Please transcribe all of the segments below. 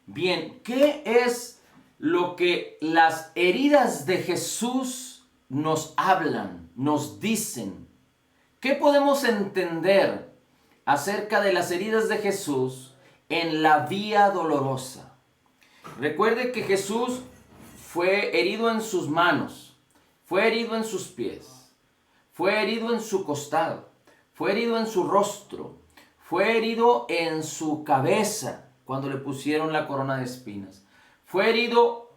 Bien, ¿qué es lo que las heridas de Jesús nos hablan, nos dicen? ¿Qué podemos entender acerca de las heridas de Jesús en la vía dolorosa? Recuerde que Jesús fue herido en sus manos, fue herido en sus pies, fue herido en su costado, fue herido en su rostro, fue herido en su cabeza cuando le pusieron la corona de espinas, fue herido,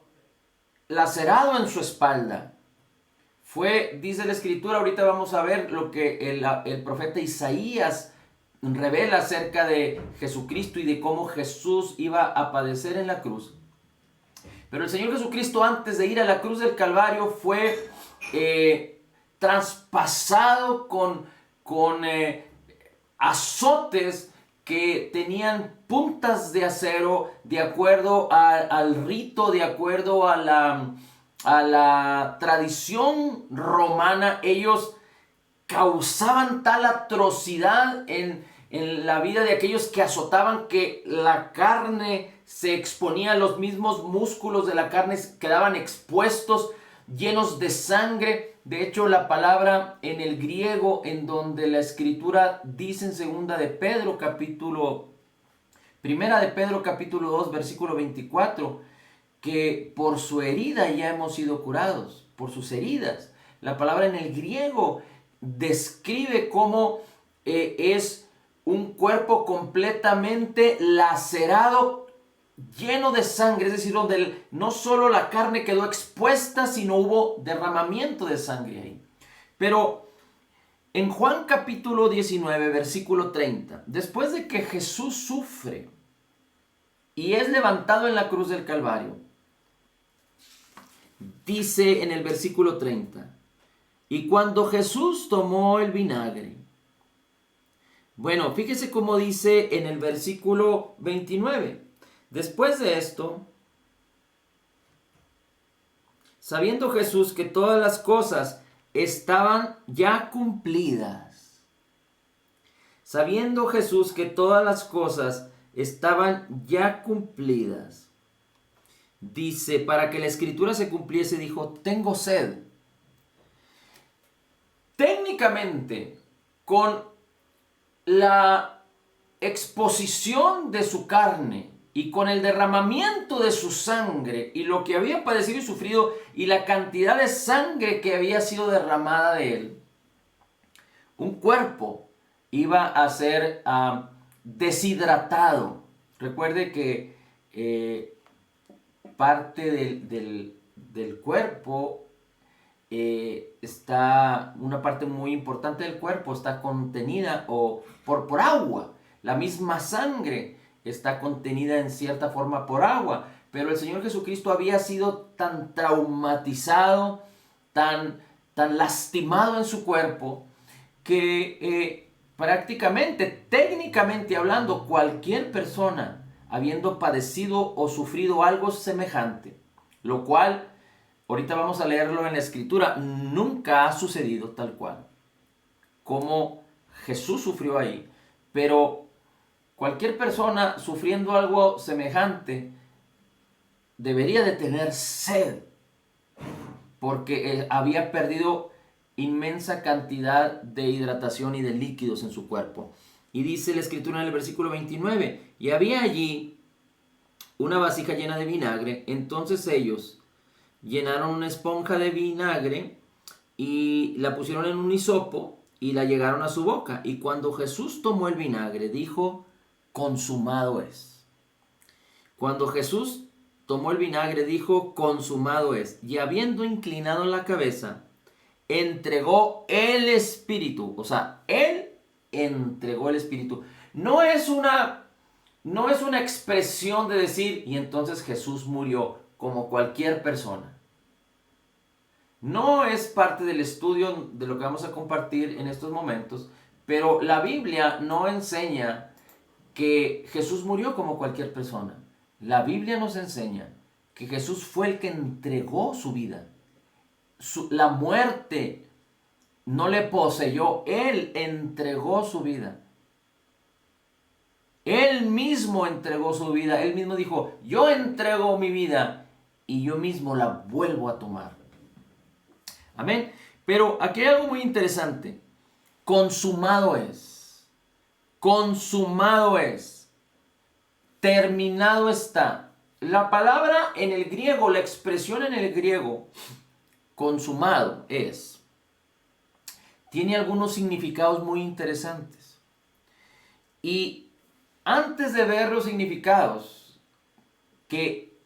lacerado en su espalda. Fue, dice la escritura, ahorita vamos a ver lo que el profeta Isaías revela acerca de Jesucristo y de cómo Jesús iba a padecer en la cruz. Pero el Señor Jesucristo, antes de ir a la cruz del Calvario, fue traspasado con azotes que tenían puntas de acero de acuerdo al rito, de acuerdo a la tradición romana. Ellos causaban tal atrocidad en la vida de aquellos que azotaban, que la carne se exponía, los mismos músculos de la carne quedaban expuestos, llenos de sangre. De hecho, la palabra en el griego, en donde la escritura dice en primera de Pedro capítulo 2 versículo 24, que por su herida ya hemos sido curados, por sus heridas. La palabra en el griego describe cómo es un cuerpo completamente lacerado, lleno de sangre, es decir, donde no solo la carne quedó expuesta, sino hubo derramamiento de sangre ahí. Pero en Juan capítulo 19, versículo 30, después de que Jesús sufre y es levantado en la cruz del Calvario, dice en el versículo 30, y cuando Jesús tomó el vinagre. Bueno, fíjese cómo dice en el versículo 29. Después de esto, sabiendo Jesús que todas las cosas estaban ya cumplidas. Sabiendo Jesús que todas las cosas estaban ya cumplidas. Dice, para que la escritura se cumpliese, dijo, tengo sed. Técnicamente, con la exposición de su carne y con el derramamiento de su sangre y lo que había padecido y sufrido y la cantidad de sangre que había sido derramada de él, un cuerpo iba a ser deshidratado. Recuerde que parte del cuerpo está, una parte muy importante del cuerpo está contenida por agua. La misma sangre está contenida en cierta forma por agua. Pero el Señor Jesucristo había sido tan traumatizado, tan lastimado en su cuerpo, que prácticamente, técnicamente hablando, cualquier persona habiendo padecido o sufrido algo semejante, lo cual ahorita vamos a leerlo en la escritura, nunca ha sucedido tal cual como Jesús sufrió ahí, pero cualquier persona sufriendo algo semejante debería de tener sed, porque había perdido inmensa cantidad de hidratación y de líquidos en su cuerpo. Y dice la escritura en el versículo 29, y había allí una vasija llena de vinagre. Entonces ellos llenaron una esponja de vinagre y la pusieron en un hisopo y la llegaron a su boca. Y cuando Jesús tomó el vinagre, dijo, consumado es. Cuando Jesús tomó el vinagre, dijo, consumado es. Y habiendo inclinado la cabeza, entregó el Espíritu. O sea, Él entregó el Espíritu. No es una expresión de decir, y entonces Jesús murió como cualquier persona. No es parte del estudio de lo que vamos a compartir en estos momentos, pero la Biblia no enseña que Jesús murió como cualquier persona. La Biblia nos enseña que Jesús fue el que entregó su vida. La muerte no le poseyó, Él entregó su vida. Él mismo entregó su vida. Él mismo dijo, yo entrego mi vida y yo mismo la vuelvo a tomar. Amén. Pero aquí hay algo muy interesante. Consumado es. Consumado es. Terminado está. La palabra en el griego, la expresión en el griego, consumado es, tiene algunos significados muy interesantes. Y antes de ver los significados que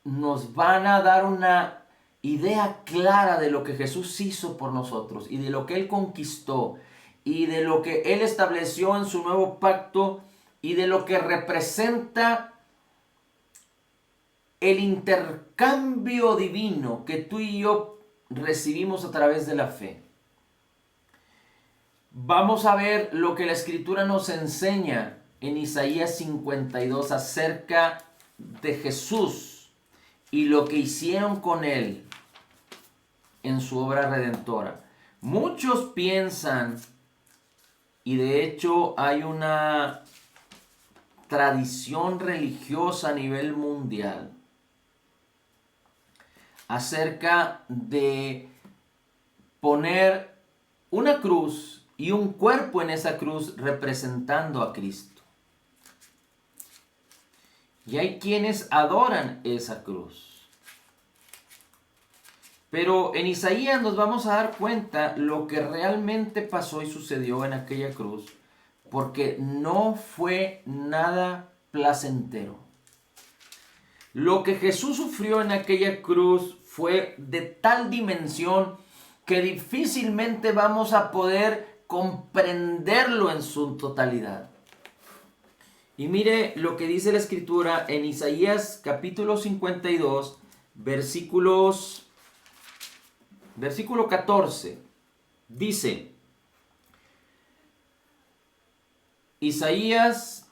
nos van a dar una idea clara de lo que Jesús hizo por nosotros y de lo que Él conquistó y de lo que Él estableció en su nuevo pacto y de lo que representa el intercambio divino que tú y yo recibimos a través de la fe. Vamos a ver lo que la Escritura nos enseña en Isaías 52 acerca de Jesús y lo que hicieron con Él en su obra redentora. Muchos piensan, y de hecho hay una tradición religiosa a nivel mundial, acerca de poner una cruz y un cuerpo en esa cruz representando a Cristo. Y hay quienes adoran esa cruz. Pero en Isaías nos vamos a dar cuenta lo que realmente pasó y sucedió en aquella cruz, porque no fue nada placentero. Lo que Jesús sufrió en aquella cruz fue de tal dimensión que difícilmente vamos a poder comprenderlo en su totalidad. Y mire lo que dice la Escritura en Isaías capítulo 52, versículo 14. Dice, Isaías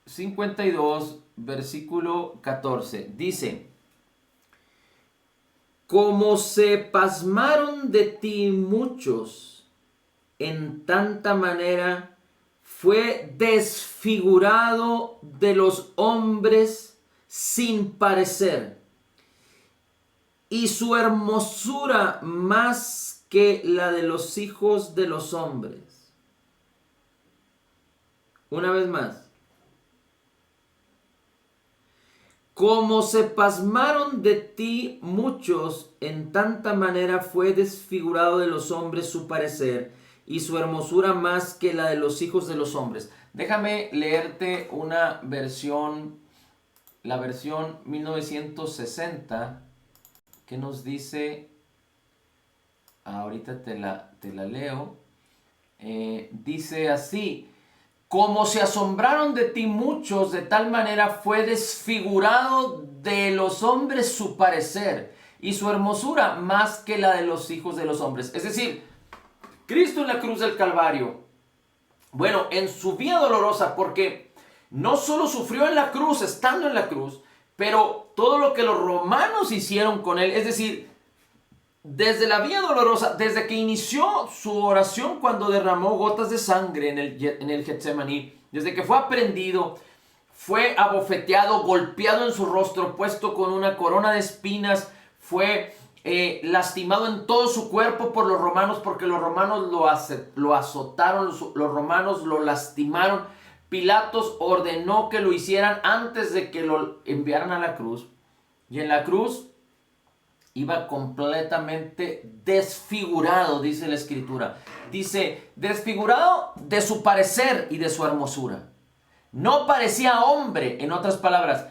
52, versículo 14, dice, como se pasmaron de ti muchos, en tanta manera fue desfigurado de los hombres sin parecer, y su hermosura más que la de los hijos de los hombres. Una vez más. Como se pasmaron de ti muchos, en tanta manera fue desfigurado de los hombres su parecer, y su hermosura más que la de los hijos de los hombres. Déjame leerte una versión, la versión 1960, que nos dice, ahorita te la leo, dice así, como se asombraron de ti muchos, de tal manera fue desfigurado de los hombres su parecer, y su hermosura más que la de los hijos de los hombres. Es decir, Cristo en la cruz del Calvario, bueno, en su vida dolorosa, porque no solo sufrió en la cruz, estando en la cruz, pero todo lo que los romanos hicieron con él, es decir, desde la vía dolorosa, desde que inició su oración cuando derramó gotas de sangre en el Getsemaní, desde que fue aprendido, fue abofeteado, golpeado en su rostro, puesto con una corona de espinas, fue lastimado en todo su cuerpo por los romanos, porque los romanos lo azotaron, los romanos lo lastimaron. Pilatos ordenó que lo hicieran antes de que lo enviaran a la cruz, y en la cruz iba completamente desfigurado, dice la Escritura. Dice, desfigurado de su parecer y de su hermosura. No parecía hombre, en otras palabras.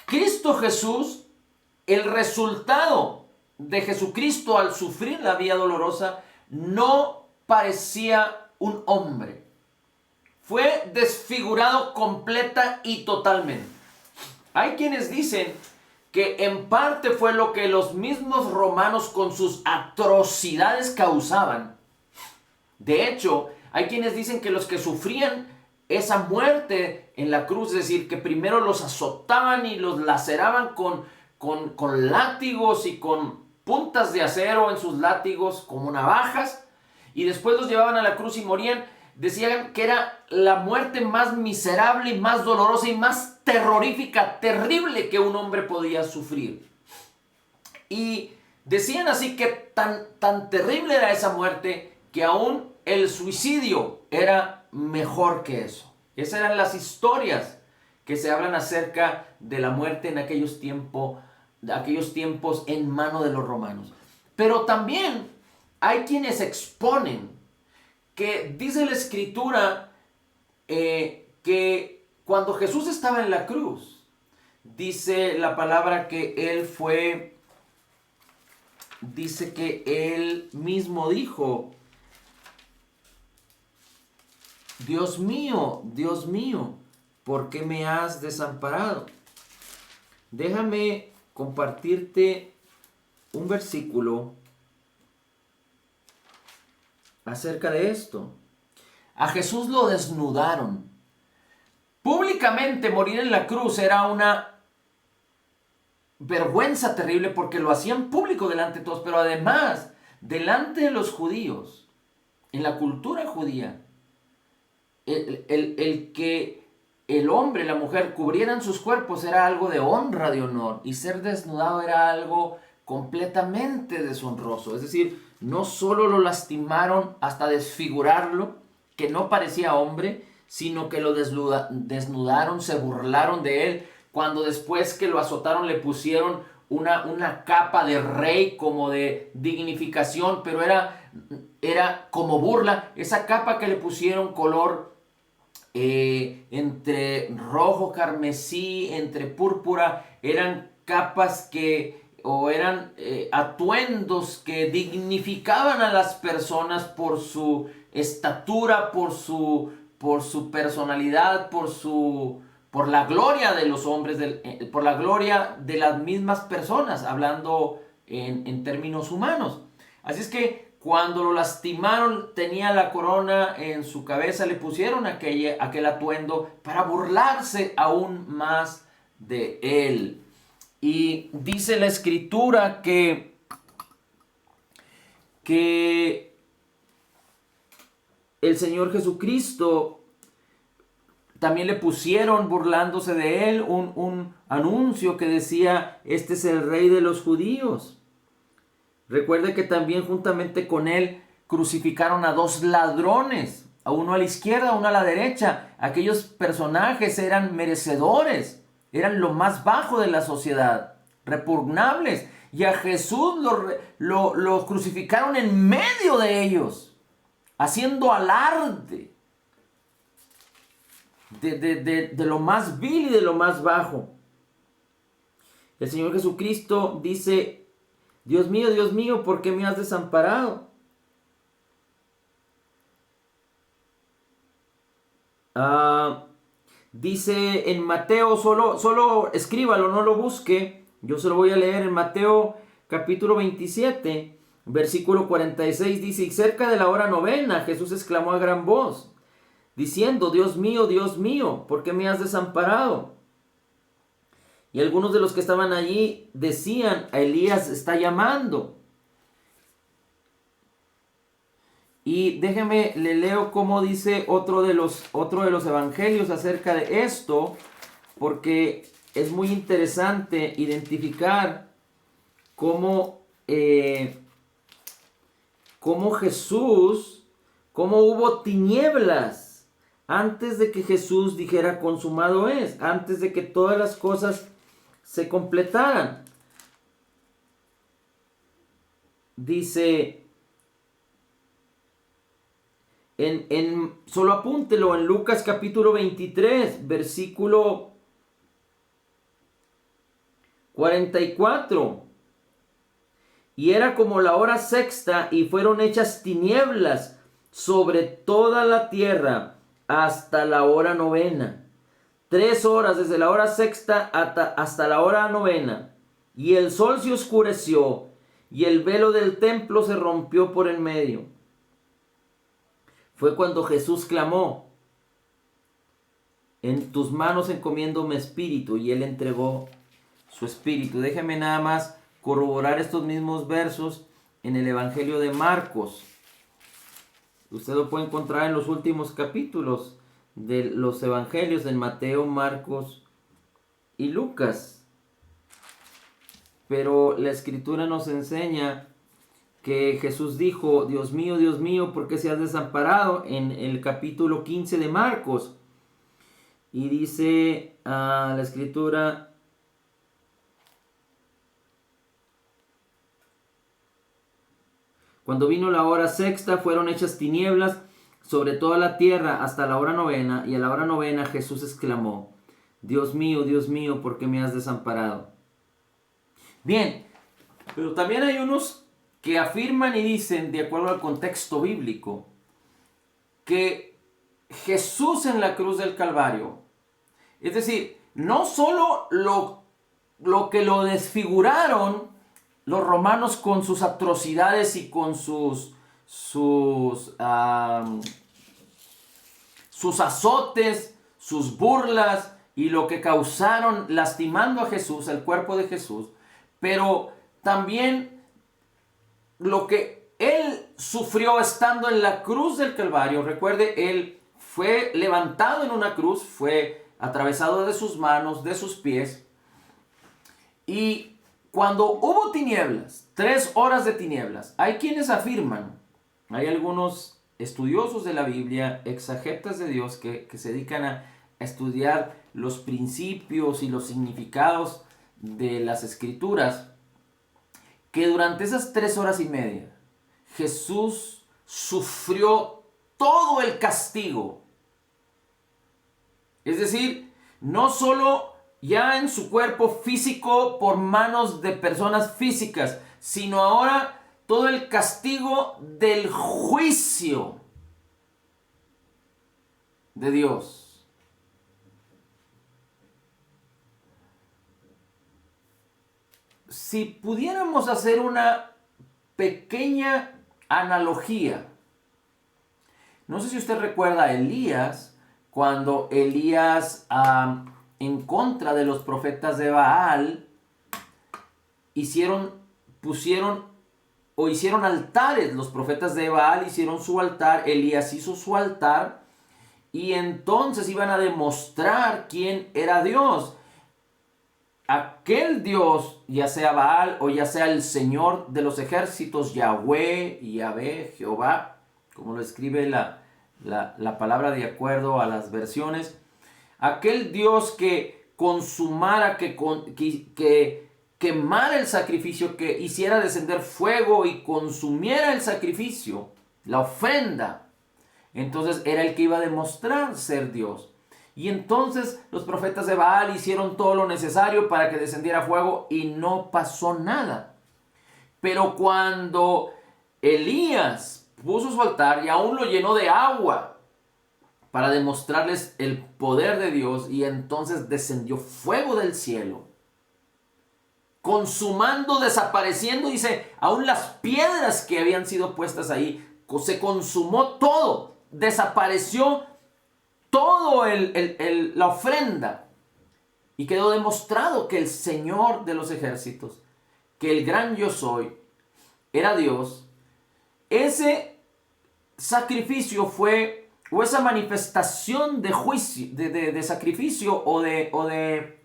Cristo Jesús, el resultado de Jesucristo al sufrir la vía dolorosa, no parecía un hombre. Fue desfigurado completa y totalmente. Hay quienes dicen que en parte fue lo que los mismos romanos con sus atrocidades causaban. De hecho, hay quienes dicen que los que sufrían esa muerte en la cruz, es decir, que primero los azotaban y los laceraban con látigos y con puntas de acero en sus látigos como navajas, y después los llevaban a la cruz y morían, decían que era la muerte más miserable y más dolorosa y más terrorífica, terrible que un hombre podía sufrir. Y decían así que tan terrible era esa muerte que aún el suicidio era mejor que eso. Esas eran las historias que se hablan acerca de la muerte en aquellos tiempos en mano de los romanos. Pero también hay quienes exponen que dice la Escritura que cuando Jesús estaba en la cruz, dice la palabra que dice que él mismo dijo: Dios mío, ¿por qué me has desamparado? Déjame compartirte un versículo acerca de esto. A Jesús lo desnudaron. Públicamente morir en la cruz era una vergüenza terrible porque lo hacían público delante de todos, pero además, delante de los judíos, en la cultura judía, el que el hombre y la mujer cubrieran sus cuerpos era algo de honra, de honor, y ser desnudado era algo completamente deshonroso. Es decir, no solo lo lastimaron hasta desfigurarlo, que no parecía hombre, sino que lo desnudaron, se burlaron de él. Cuando después que lo azotaron le pusieron una capa de rey como de dignificación, pero era como burla. Esa capa que le pusieron color entre rojo, carmesí, entre púrpura, eran capas eran atuendos que dignificaban a las personas por su estatura, por su personalidad, por la gloria de los hombres, por la gloria de las mismas personas, hablando en términos humanos. Así es que cuando lo lastimaron, tenía la corona en su cabeza, le pusieron aquel atuendo para burlarse aún más de él. Y dice la Escritura que el Señor Jesucristo también le pusieron, burlándose de él, un anuncio que decía: este es el Rey de los judíos. Recuerde que también juntamente con él crucificaron a 2 ladrones, a uno a la izquierda, a uno a la derecha. Aquellos personajes eran merecedores, eran lo más bajo de la sociedad, repugnables. Y a Jesús lo crucificaron en medio de ellos, haciendo alarde de lo más vil y de lo más bajo. El Señor Jesucristo dice: Dios mío, ¿por qué me has desamparado? Dice en Mateo, solo escríbalo, no lo busque. Yo se lo voy a leer en Mateo capítulo 27, versículo 46. Dice: y cerca de la hora novena, Jesús exclamó a gran voz, diciendo: Dios mío, ¿por qué me has desamparado? Y algunos de los que estaban allí decían: a Elías está llamando. Y déjeme, le leo cómo dice otro de los evangelios acerca de esto, porque es muy interesante identificar cómo hubo tinieblas antes de que Jesús dijera: consumado es, antes de que todas las cosas se completaran. Dice, solo apúntelo, en Lucas capítulo 23, versículo 44. Y era como la hora sexta, y fueron hechas tinieblas sobre toda la tierra hasta la hora novena. 3 horas desde la hora sexta hasta la hora novena. Y el sol se oscureció, y el velo del templo se rompió por en medio. Fue cuando Jesús clamó: en tus manos encomiendo mi espíritu, y él entregó su espíritu. Déjeme nada más corroborar estos mismos versos en el Evangelio de Marcos. Usted lo puede encontrar en los últimos capítulos de los evangelios, en Mateo, Marcos y Lucas. Pero la escritura nos enseña que Jesús dijo: Dios mío, ¿por qué se has desamparado? En el capítulo 15 de Marcos. Y dice la escritura: cuando vino la hora sexta, fueron hechas tinieblas sobre toda la tierra hasta la hora novena, y a la hora novena Jesús exclamó: Dios mío, ¿por qué me has desamparado? Bien, pero también hay unos que afirman y dicen, de acuerdo al contexto bíblico, que Jesús en la cruz del Calvario, es decir, no solo lo que lo desfiguraron los romanos con sus atrocidades y con sus azotes, sus burlas y lo que causaron lastimando a Jesús, el cuerpo de Jesús, pero también lo que él sufrió estando en la cruz del Calvario. Recuerde, él fue levantado en una cruz, fue atravesado de sus manos, de sus pies, y cuando hubo tinieblas, 3 horas de tinieblas, hay quienes afirman, hay algunos estudiosos de la Biblia, exegetas de Dios, que se dedican a estudiar los principios y los significados de las escrituras, que durante esas 3 horas y media Jesús sufrió todo el castigo. Es decir, no solo ya en su cuerpo físico por manos de personas físicas, sino ahora todo el castigo del juicio de Dios. Si pudiéramos hacer una pequeña analogía, no sé si usted recuerda a Elías, cuando Elías en contra de los profetas de Baal hicieron altares. Los profetas de Baal hicieron su altar, Elías hizo su altar, y entonces iban a demostrar quién era Dios. Aquel Dios, ya sea Baal o ya sea el Señor de los ejércitos, Yahweh, Yahvé, Jehová, como lo escribe la palabra de acuerdo a las versiones, aquel Dios que consumara, que quemara el sacrificio, que hiciera descender fuego y consumiera el sacrificio, la ofrenda, entonces era el que iba a demostrar ser Dios. Y entonces los profetas de Baal hicieron todo lo necesario para que descendiera fuego y no pasó nada. Pero cuando Elías puso su altar y aún lo llenó de agua para demostrarles el poder de Dios, y entonces descendió fuego del cielo, consumando, desapareciendo, dice, aún las piedras que habían sido puestas ahí, se consumó todo, desapareció todo la ofrenda, y quedó demostrado que el Señor de los ejércitos, que el gran yo soy, era Dios. Ese sacrificio fue, o esa manifestación de juicio, de sacrificio, o de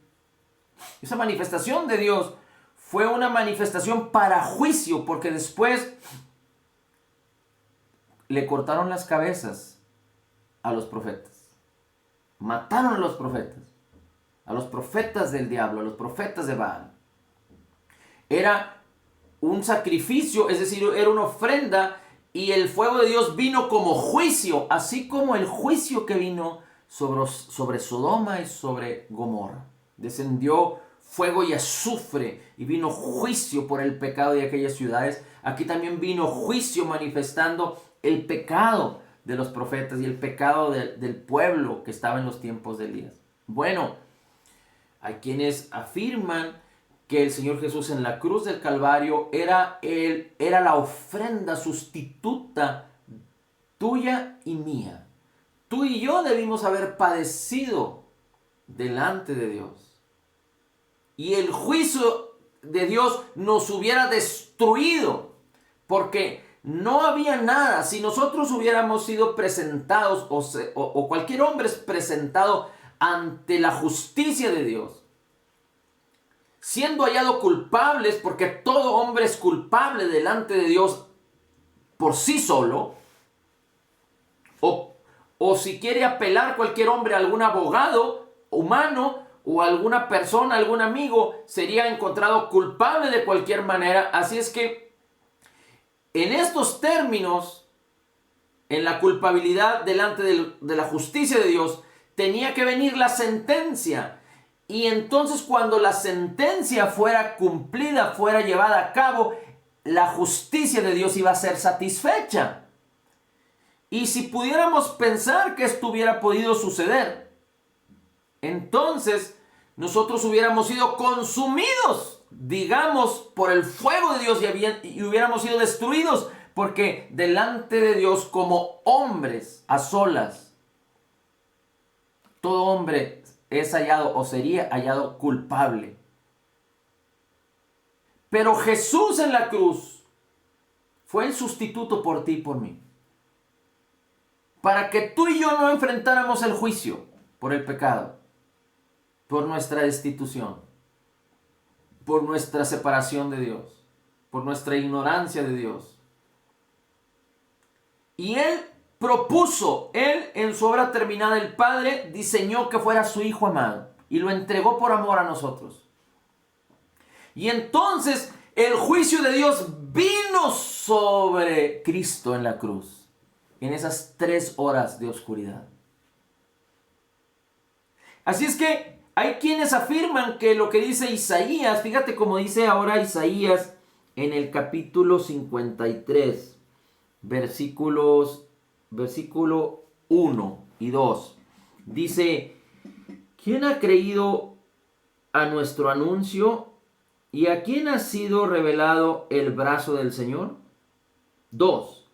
esa manifestación de Dios, fue una manifestación para juicio, porque después le cortaron las cabezas a los profetas. Mataron a los profetas del diablo, a los profetas de Baal. Era un sacrificio, es decir, era una ofrenda, y el fuego de Dios vino como juicio, así como el juicio que vino sobre Sodoma y sobre Gomorra. Descendió fuego y azufre, y vino juicio por el pecado de aquellas ciudades. Aquí también vino juicio manifestando el pecado de los profetas y el pecado del pueblo que estaba en los tiempos de Elías. Bueno, hay quienes afirman que el Señor Jesús en la cruz del Calvario era la ofrenda sustituta tuya y mía. Tú y yo debimos haber padecido delante de Dios, y el juicio de Dios nos hubiera destruido, porque no había nada. Si nosotros hubiéramos sido presentados o cualquier hombre es presentado ante la justicia de Dios, siendo hallado culpables, porque todo hombre es culpable delante de Dios por sí solo, o si quiere apelar cualquier hombre a algún abogado humano o alguna persona, algún amigo, sería encontrado culpable de cualquier manera. Así es que en estos términos, en la culpabilidad delante de la justicia de Dios, tenía que venir la sentencia. Y entonces cuando la sentencia fuera cumplida, fuera llevada a cabo, la justicia de Dios iba a ser satisfecha. Y si pudiéramos pensar que esto hubiera podido suceder, entonces nosotros hubiéramos sido consumidos, digamos, por el fuego de Dios y hubiéramos sido destruidos, porque delante de Dios como hombres a solas, todo hombre es hallado o sería hallado culpable. Pero Jesús en la cruz fue el sustituto por ti y por mí, para que tú y yo no enfrentáramos el juicio por el pecado, por nuestra destitución, por nuestra separación de Dios, por nuestra ignorancia de Dios. Y Él propuso, Él en su obra terminada, el Padre diseñó que fuera su Hijo amado y lo entregó por amor a nosotros. Y entonces el juicio de Dios vino sobre Cristo en la cruz, en esas 3 horas de oscuridad. Así es que hay quienes afirman que lo que dice Isaías, fíjate cómo dice ahora Isaías en el capítulo 53, versículo 1 y 2. Dice, ¿quién ha creído a nuestro anuncio y a quién ha sido revelado el brazo del Señor? 2.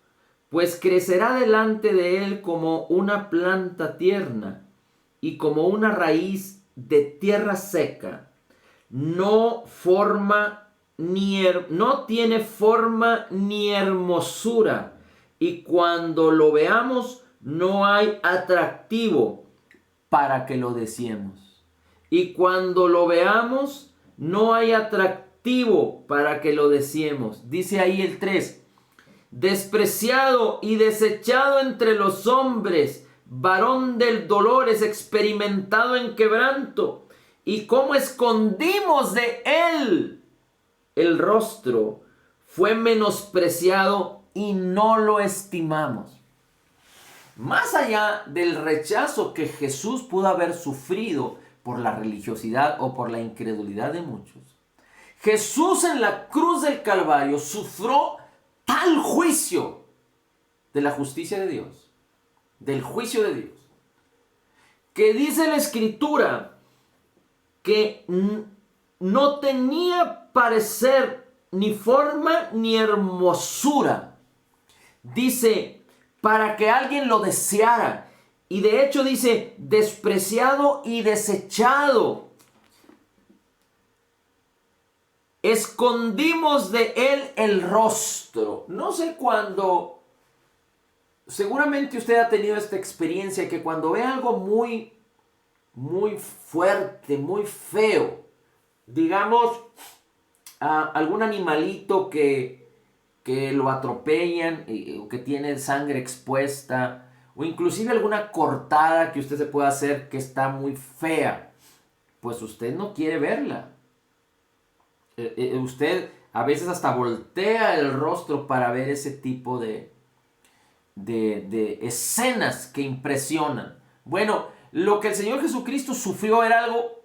Pues crecerá delante de él como una planta tierna y como una raíz de tierra seca. No tiene forma ni hermosura, y cuando lo veamos no hay atractivo para que lo deseemos. Y cuando lo veamos no hay atractivo para que lo deseemos. Dice ahí el 3. Despreciado y desechado entre los hombres, varón del dolores, experimentado en quebranto, y cómo escondimos de él el rostro, fue menospreciado y no lo estimamos. Más allá del rechazo que Jesús pudo haber sufrido por la religiosidad o por la incredulidad de muchos, Jesús en la cruz del Calvario sufrió tal juicio de la justicia de Dios, del juicio de Dios, que dice la Escritura que no tenía parecer ni forma ni hermosura. Dice, para que alguien lo deseara. Y de hecho dice, despreciado y desechado. Escondimos de él el rostro. No sé cuándo, seguramente usted ha tenido esta experiencia, que cuando ve algo muy, muy fuerte, muy feo, digamos, algún animalito que lo atropellan, o que tiene sangre expuesta, o inclusive alguna cortada que usted se puede hacer que está muy fea, pues usted no quiere verla. Usted a veces hasta voltea el rostro para ver ese tipo de escenas que impresionan. Bueno, lo que el Señor Jesucristo sufrió era algo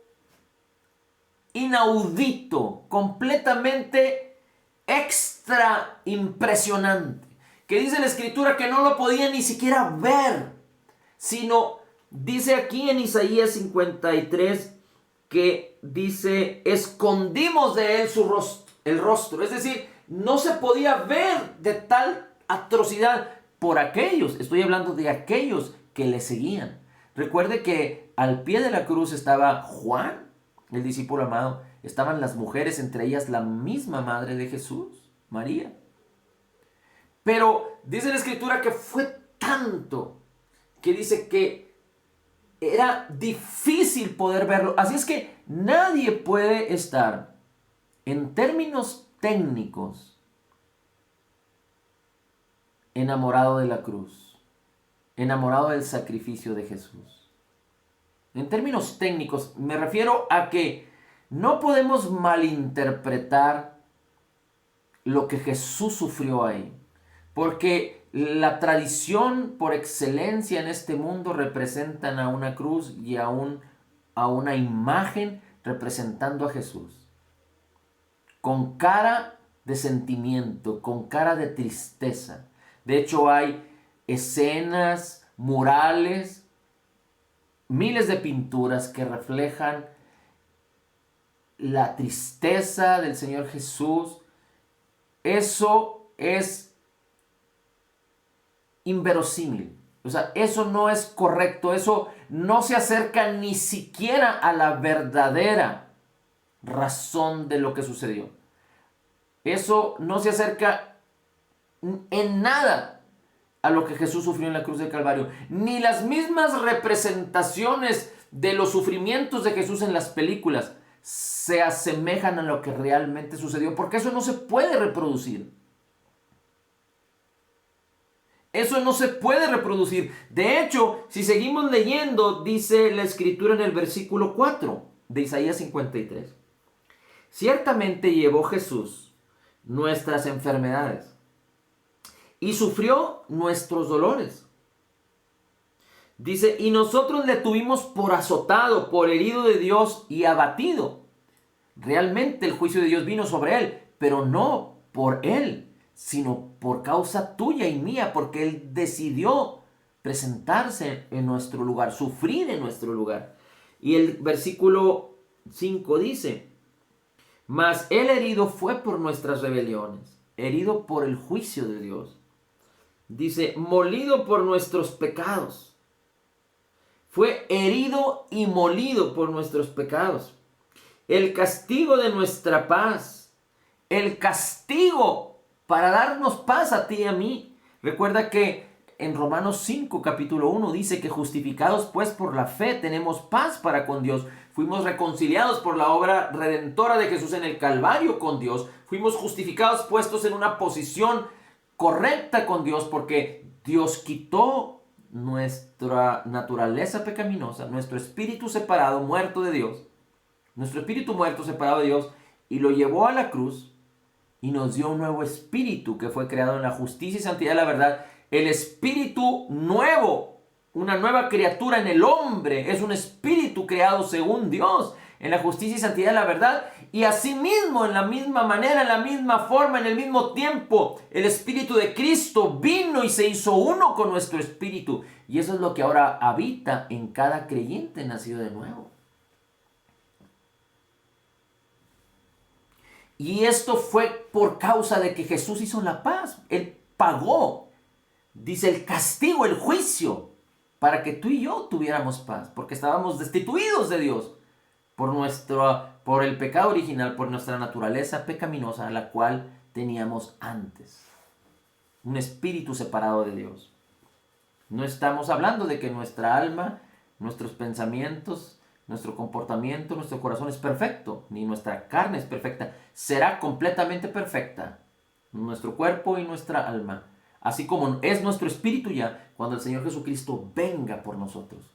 inaudito, completamente extra impresionante, que dice la Escritura que no lo podía ni siquiera ver, sino dice aquí en Isaías 53 que dice, escondimos de él el rostro, es decir, no se podía ver de tal atrocidad por aquellos, estoy hablando de aquellos que le seguían. Recuerde que al pie de la cruz estaba Juan, el discípulo amado, estaban las mujeres, entre ellas la misma madre de Jesús, María. Pero dice la Escritura que fue tanto que dice que era difícil poder verlo. Así es que nadie puede estar, en términos técnicos, enamorado de la cruz, enamorado del sacrificio de Jesús. En términos técnicos, me refiero a que no podemos malinterpretar lo que Jesús sufrió ahí. Porque la tradición por excelencia en este mundo representan a una cruz y a una imagen representando a Jesús. Con cara de sentimiento, con cara de tristeza. De hecho, hay escenas, murales, miles de pinturas que reflejan la tristeza del Señor Jesús. Eso es inverosímil. O sea, eso no es correcto. Eso no se acerca ni siquiera a la verdadera razón de lo que sucedió. Eso no se acerca en nada a lo que Jesús sufrió en la cruz del Calvario. Ni las mismas representaciones de los sufrimientos de Jesús en las películas se asemejan a lo que realmente sucedió, porque eso no se puede reproducir. Eso no se puede reproducir. De hecho, si seguimos leyendo, dice la Escritura en el versículo 4 de Isaías 53. Ciertamente llevó Jesús nuestras enfermedades y sufrió nuestros dolores. Dice, y nosotros le tuvimos por azotado, por herido de Dios y abatido. Realmente el juicio de Dios vino sobre él, pero no por él, sino por causa tuya y mía, porque él decidió presentarse en nuestro lugar, sufrir en nuestro lugar. Y el versículo 5 dice, mas el herido fue por nuestras rebeliones, herido por el juicio de Dios. Dice, molido por nuestros pecados. Fue herido y molido por nuestros pecados. El castigo de nuestra paz. El castigo para darnos paz a ti y a mí. Recuerda que en Romanos 5, capítulo 1, dice que justificados pues por la fe tenemos paz para con Dios. Fuimos reconciliados por la obra redentora de Jesús en el Calvario con Dios. Fuimos justificados, puestos en una posición correcta con Dios, porque Dios quitó nuestra naturaleza pecaminosa, nuestro espíritu separado, muerto de Dios, nuestro espíritu muerto, separado de Dios, y lo llevó a la cruz y nos dio un nuevo espíritu que fue creado en la justicia y santidad de la verdad. El espíritu nuevo, una nueva criatura en el hombre, es un espíritu creado según Dios, en la justicia y santidad de la verdad. Y asimismo, en la misma manera, en la misma forma, en el mismo tiempo, el Espíritu de Cristo vino y se hizo uno con nuestro espíritu. Y eso es lo que ahora habita en cada creyente nacido de nuevo. Y esto fue por causa de que Jesús hizo la paz. Él pagó, dice, el castigo, el juicio, para que tú y yo tuviéramos paz, porque estábamos destituidos de Dios por el pecado original, por nuestra naturaleza pecaminosa, la cual teníamos antes. Un espíritu separado de Dios. No estamos hablando de que nuestra alma, nuestros pensamientos, nuestro comportamiento, nuestro corazón es perfecto, ni nuestra carne es perfecta. Será completamente perfecta nuestro cuerpo y nuestra alma, así como es nuestro espíritu ya cuando el Señor Jesucristo venga por nosotros.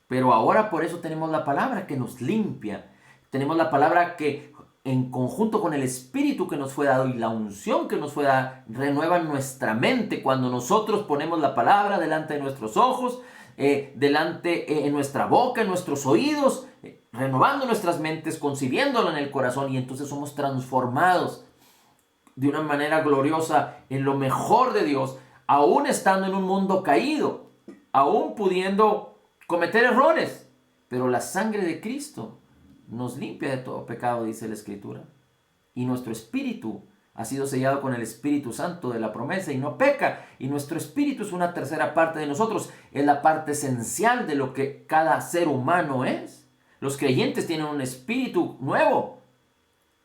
Pero ahora por eso tenemos la palabra que nos limpia. Tenemos la palabra que en conjunto con el Espíritu que nos fue dado y la unción que nos fue dada, renueva nuestra mente cuando nosotros ponemos la palabra delante de nuestros ojos, en nuestra boca, en nuestros oídos, renovando nuestras mentes, concibiéndolo en el corazón, y entonces somos transformados de una manera gloriosa en lo mejor de Dios, aún estando en un mundo caído, aún pudiendo cometer errores, pero la sangre de Cristo nos limpia de todo pecado, dice la Escritura. Y nuestro espíritu ha sido sellado con el Espíritu Santo de la promesa y no peca. Y nuestro espíritu es una tercera parte de nosotros. Es la parte esencial de lo que cada ser humano es. Los creyentes tienen un espíritu nuevo,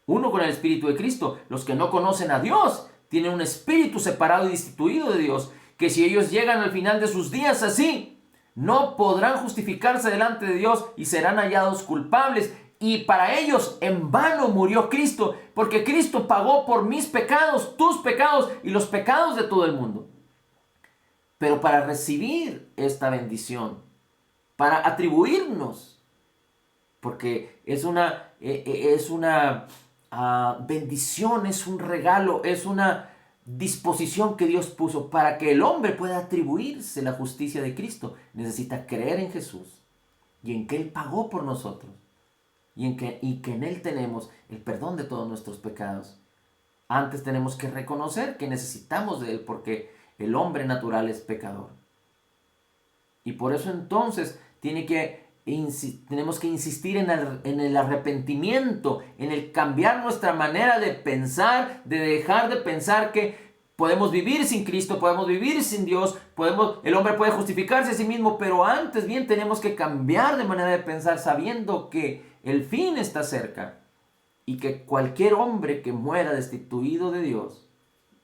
uno con el Espíritu de Cristo. Los que no conocen a Dios tienen un espíritu separado y destituido de Dios, que si ellos llegan al final de sus días así, no podrán justificarse delante de Dios y serán hallados culpables. Y para ellos en vano murió Cristo, porque Cristo pagó por mis pecados, tus pecados y los pecados de todo el mundo. Pero para recibir esta bendición, para atribuirnos, porque es una bendición, es un regalo, es una disposición que Dios puso para que el hombre pueda atribuirse la justicia de Cristo. Necesita creer en Jesús y en que Él pagó por nosotros y que en Él tenemos el perdón de todos nuestros pecados. Antes tenemos que reconocer que necesitamos de Él porque el hombre natural es pecador. Y por eso entonces tenemos que insistir en el arrepentimiento, en el cambiar nuestra manera de pensar, de dejar de pensar que podemos vivir sin Cristo, podemos vivir sin Dios, el hombre puede justificarse a sí mismo, pero antes bien tenemos que cambiar de manera de pensar sabiendo que el fin está cerca y que cualquier hombre que muera destituido de Dios,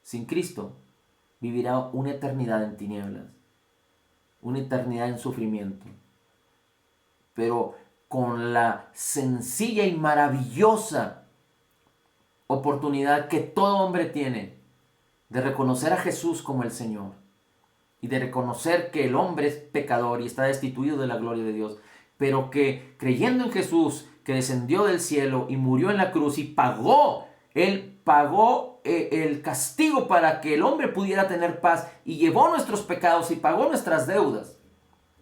sin Cristo, vivirá una eternidad en tinieblas, una eternidad en sufrimiento. Pero con la sencilla y maravillosa oportunidad que todo hombre tiene de reconocer a Jesús como el Señor y de reconocer que el hombre es pecador y está destituido de la gloria de Dios, pero que creyendo en Jesús, que descendió del cielo y murió en la cruz y pagó el castigo para que el hombre pudiera tener paz y llevó nuestros pecados y pagó nuestras deudas.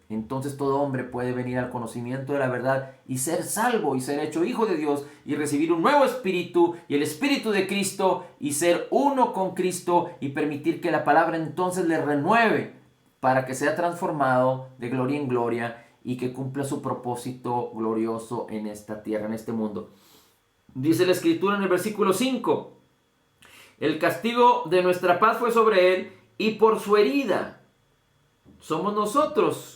Entonces todo hombre puede venir al conocimiento de la verdad y ser salvo y ser hecho hijo de Dios y recibir un nuevo espíritu y el espíritu de Cristo y ser uno con Cristo y permitir que la palabra entonces le renueve para que sea transformado de gloria en gloria y que cumpla su propósito glorioso en esta tierra, en este mundo. Dice la Escritura en el versículo 5: el castigo de nuestra paz fue sobre él y por su herida somos nosotros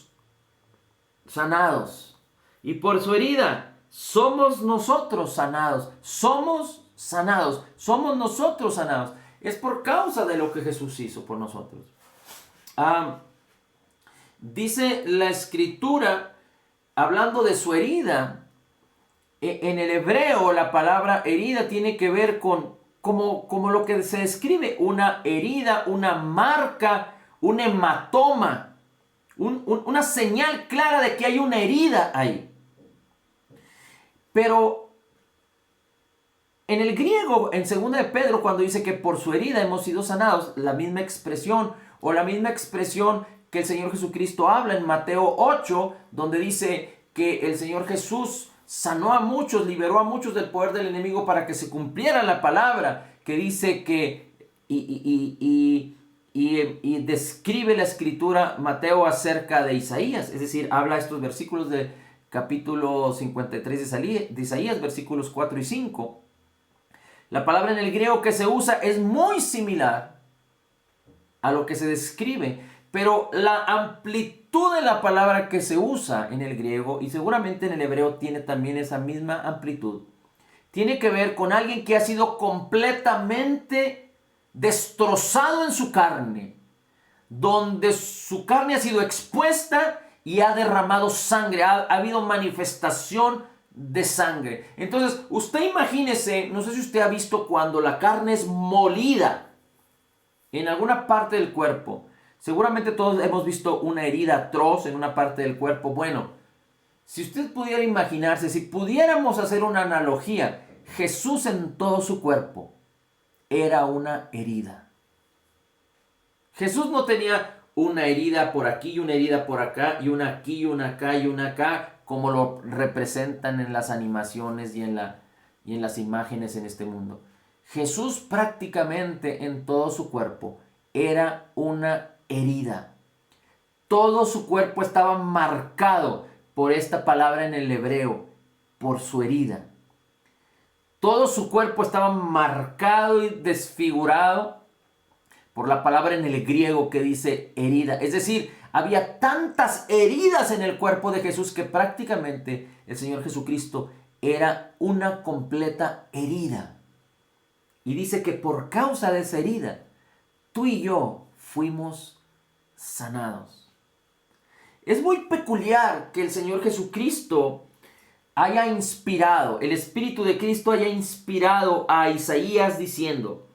sanados. Y por su herida somos nosotros sanados. Somos sanados. Somos nosotros sanados. Es por causa de lo que Jesús hizo por nosotros. Dice la Escritura, hablando de su herida, en el hebreo la palabra herida tiene que ver con como lo que se describe, una herida, una marca, un hematoma. Una señal clara de que hay una herida ahí. Pero en el griego, en 2 de Pedro, cuando dice que por su herida hemos sido sanados, la misma expresión que el Señor Jesucristo habla en Mateo 8, donde dice que el Señor Jesús sanó a muchos, liberó a muchos del poder del enemigo para que se cumpliera la palabra que dice que y describe la Escritura Mateo acerca de Isaías, es decir, habla estos versículos de capítulo 53 de Isaías, versículos 4 y 5. La palabra en el griego que se usa es muy similar a lo que se describe, pero la amplitud de la palabra que se usa en el griego, y seguramente en el hebreo tiene también esa misma amplitud, tiene que ver con alguien que ha sido completamente destrozado en su carne, donde su carne ha sido expuesta y ha derramado sangre, ha habido manifestación de sangre. Entonces, usted imagínese, no sé si usted ha visto cuando la carne es molida en alguna parte del cuerpo. Seguramente todos hemos visto una herida atroz en una parte del cuerpo. Bueno, si usted pudiera imaginarse, si pudiéramos hacer una analogía, Jesús en todo su cuerpo era una herida. Jesús no tenía una herida por aquí y una herida por acá y una aquí y una acá y una acá, como lo representan en las animaciones y en las imágenes en este mundo. Jesús prácticamente en todo su cuerpo era una herida. Todo su cuerpo estaba marcado por esta palabra en el hebreo, por su herida. Todo su cuerpo estaba marcado y desfigurado por la palabra en el griego que dice herida. Es decir, había tantas heridas en el cuerpo de Jesús que prácticamente el Señor Jesucristo era una completa herida. Y dice que por causa de esa herida tú y yo fuimos sanados. Es muy peculiar que el Señor Jesucristo haya inspirado, el Espíritu de Cristo haya inspirado a Isaías diciendo: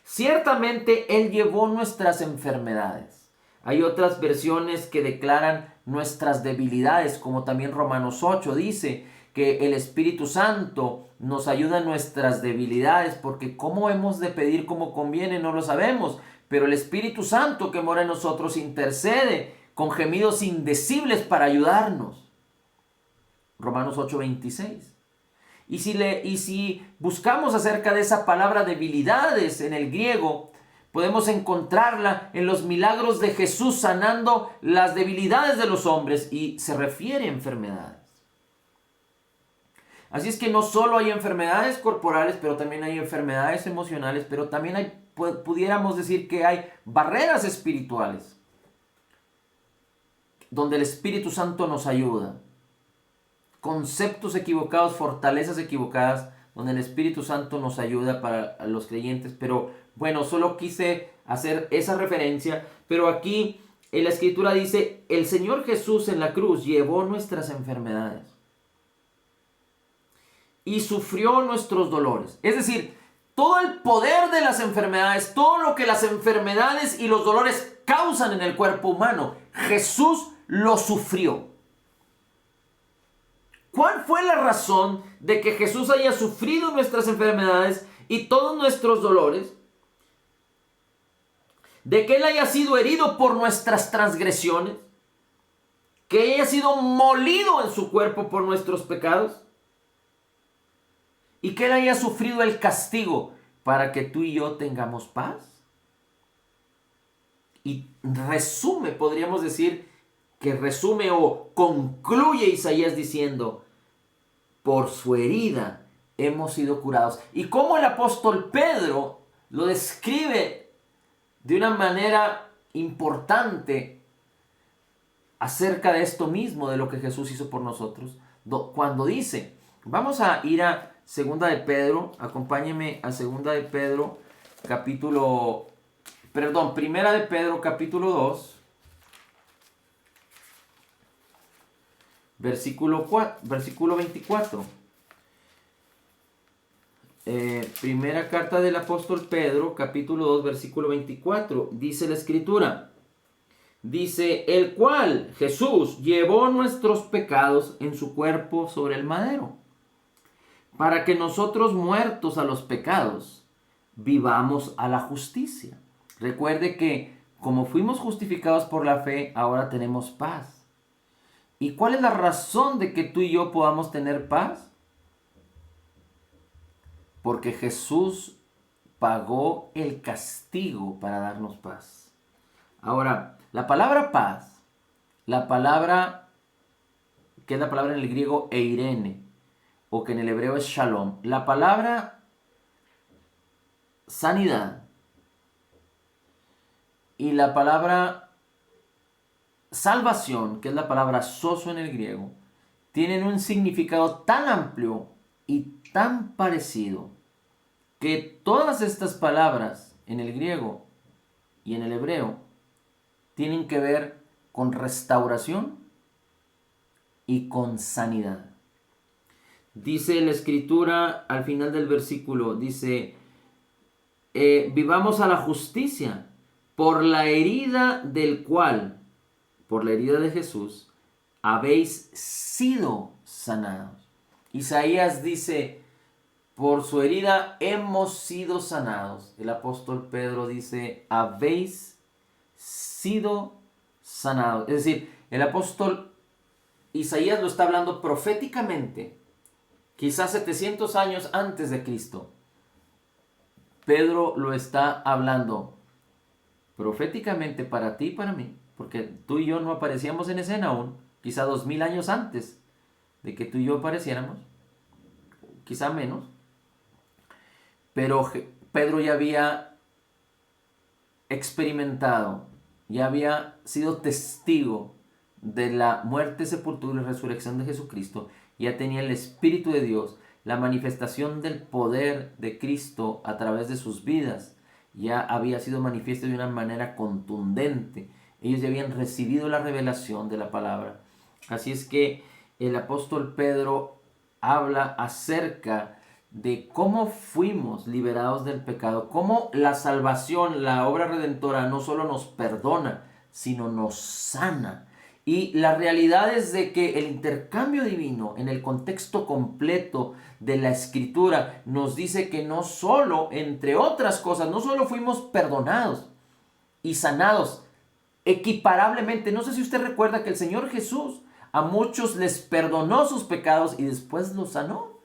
ciertamente Él llevó nuestras enfermedades. Hay otras versiones que declaran nuestras debilidades, como también Romanos 8 dice que el Espíritu Santo nos ayuda en nuestras debilidades, porque cómo hemos de pedir como conviene no lo sabemos, pero el Espíritu Santo que mora en nosotros intercede con gemidos indecibles para ayudarnos. Romanos 8:26. Y si buscamos acerca de esa palabra debilidades en el griego, podemos encontrarla en los milagros de Jesús sanando las debilidades de los hombres, y se refiere a enfermedades. Así es que no solo hay enfermedades corporales, pero también hay enfermedades emocionales, pero también pudiéramos decir que hay barreras espirituales, donde el Espíritu Santo nos ayuda. Conceptos equivocados, fortalezas equivocadas, donde el Espíritu Santo nos ayuda para los creyentes. Pero bueno, solo quise hacer esa referencia, pero aquí en la Escritura dice: el Señor Jesús en la cruz llevó nuestras enfermedades y sufrió nuestros dolores. Es decir, todo el poder de las enfermedades, todo lo que las enfermedades y los dolores causan en el cuerpo humano, Jesús lo sufrió. ¿Cuál fue la razón de que Jesús haya sufrido nuestras enfermedades y todos nuestros dolores? De que Él haya sido herido por nuestras transgresiones, que haya sido molido en su cuerpo por nuestros pecados, y que Él haya sufrido el castigo para que tú y yo tengamos paz. Y resume, podríamos decir que resume o concluye Isaías diciendo: por su herida hemos sido curados. Y como el apóstol Pedro lo describe de una manera importante acerca de esto mismo, de lo que Jesús hizo por nosotros, cuando dice, vamos a ir a Segunda de Pedro, acompáñenme a Segunda de Pedro, Primera de Pedro, capítulo 2, versículo 24. Primera carta del apóstol Pedro, capítulo 2, versículo 24. Dice la Escritura, dice: el cual, Jesús, llevó nuestros pecados en su cuerpo sobre el madero, para que nosotros, muertos a los pecados, vivamos a la justicia. Recuerde que como fuimos justificados por la fe, ahora tenemos paz. ¿Y cuál es la razón de que tú y yo podamos tener paz? Porque Jesús pagó el castigo para darnos paz. Ahora, la palabra paz, que es la palabra en el griego eirene, o que en el hebreo es shalom, la palabra sanidad y la palabra salvación, que es la palabra sozo en el griego, tienen un significado tan amplio y tan parecido que todas estas palabras en el griego y en el hebreo tienen que ver con restauración y con sanidad. Dice la Escritura al final del versículo, dice, vivamos a la justicia por la herida del cual, por la herida de Jesús, habéis sido sanados. Isaías dice, por su herida hemos sido sanados. El apóstol Pedro dice, habéis sido sanados. Es decir, el apóstol Isaías lo está hablando proféticamente, quizás 700 años antes de Cristo. Pedro lo está hablando proféticamente para ti y para mí, porque tú y yo no aparecíamos en escena aún, quizá 2000 años antes de que tú y yo apareciéramos, quizá menos, pero Pedro ya había experimentado, ya había sido testigo de la muerte, sepultura y resurrección de Jesucristo, ya tenía el Espíritu de Dios, la manifestación del poder de Cristo a través de sus vidas, ya había sido manifiesto de una manera contundente. Ellos ya habían recibido la revelación de la palabra. Así es que el apóstol Pedro habla acerca de cómo fuimos liberados del pecado, cómo la salvación, la obra redentora no solo nos perdona, sino nos sana. Y la realidad es de que el intercambio divino en el contexto completo de la escritura nos dice que no solo, entre otras cosas, no solo fuimos perdonados y sanados equiparablemente. No sé si usted recuerda que el Señor Jesús a muchos les perdonó sus pecados y después los sanó.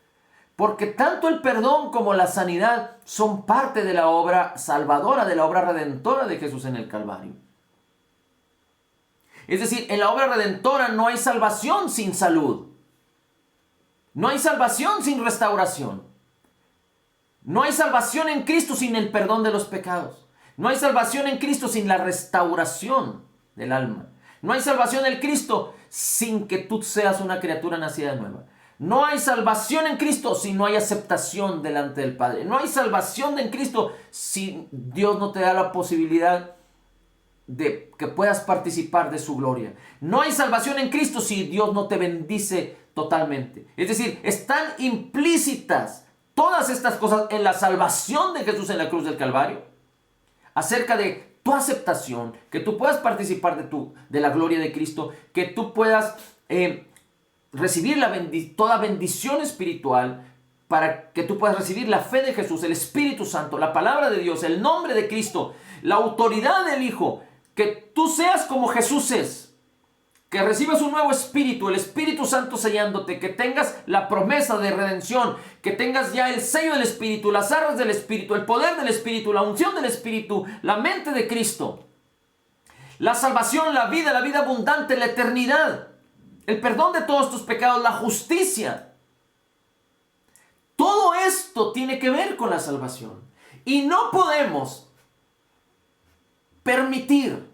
Porque tanto el perdón como la sanidad son parte de la obra salvadora, de la obra redentora de Jesús en el Calvario. Es decir, en la obra redentora no hay salvación sin salud. No hay salvación sin restauración. No hay salvación en Cristo sin el perdón de los pecados. No hay salvación en Cristo sin la restauración del alma. No hay salvación en Cristo sin que tú seas una criatura nacida de nueva. No hay salvación en Cristo si no hay aceptación delante del Padre. No hay salvación en Cristo si Dios no te da la posibilidad de que puedas participar de su gloria. No hay salvación en Cristo si Dios no te bendice totalmente. Es decir, están implícitas todas estas cosas en la salvación de Jesús en la cruz del Calvario, acerca de tu aceptación, que tú puedas participar de la gloria de Cristo, que tú puedas recibir toda bendición espiritual, para que tú puedas recibir la fe de Jesús, el Espíritu Santo, la palabra de Dios, el nombre de Cristo, la autoridad del Hijo, que tú seas como Jesús es, que recibas un nuevo espíritu, el Espíritu Santo sellándote, que tengas la promesa de redención, que tengas ya el sello del Espíritu, las arras del Espíritu, el poder del Espíritu, la unción del Espíritu, la mente de Cristo, la salvación, la vida abundante, la eternidad, el perdón de todos tus pecados, la justicia. Todo esto tiene que ver con la salvación. Y no podemos permitir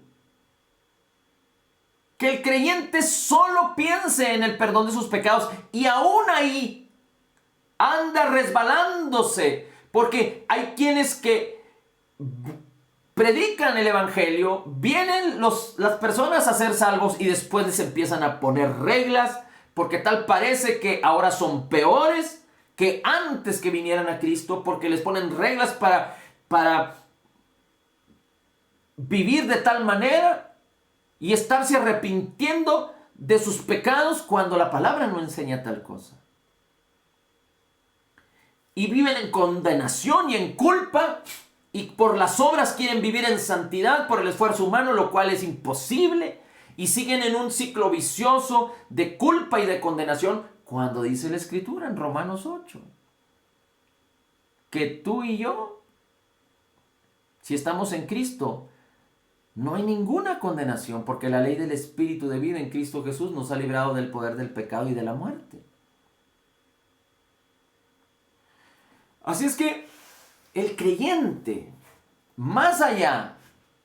que el creyente solo piense en el perdón de sus pecados y aún ahí anda resbalándose, porque hay quienes que predican el evangelio, vienen las personas a ser salvos y después les empiezan a poner reglas, porque tal parece que ahora son peores que antes que vinieran a Cristo, porque les ponen reglas para vivir de tal manera y estarse arrepintiendo de sus pecados cuando la palabra no enseña tal cosa. Y viven en condenación y en culpa, y por las obras quieren vivir en santidad por el esfuerzo humano, lo cual es imposible, y siguen en un ciclo vicioso de culpa y de condenación, cuando dice la Escritura en Romanos 8 que tú y yo, si estamos en Cristo, no hay ninguna condenación, porque la ley del Espíritu de vida en Cristo Jesús nos ha librado del poder del pecado y de la muerte. Así es que el creyente, más allá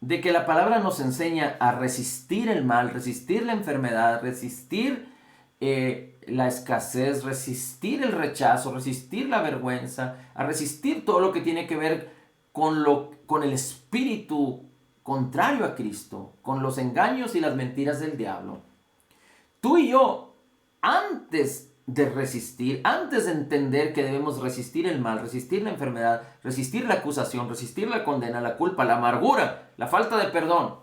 de que la palabra nos enseña a resistir el mal, resistir la enfermedad, resistir la escasez, resistir el rechazo, resistir la vergüenza, a resistir todo lo que tiene que ver con el espíritu contrario a Cristo, con los engaños y las mentiras del diablo. Tú y yo, antes de resistir, antes de entender que debemos resistir el mal, resistir la enfermedad, resistir la acusación, resistir la condena, la culpa, la amargura, la falta de perdón,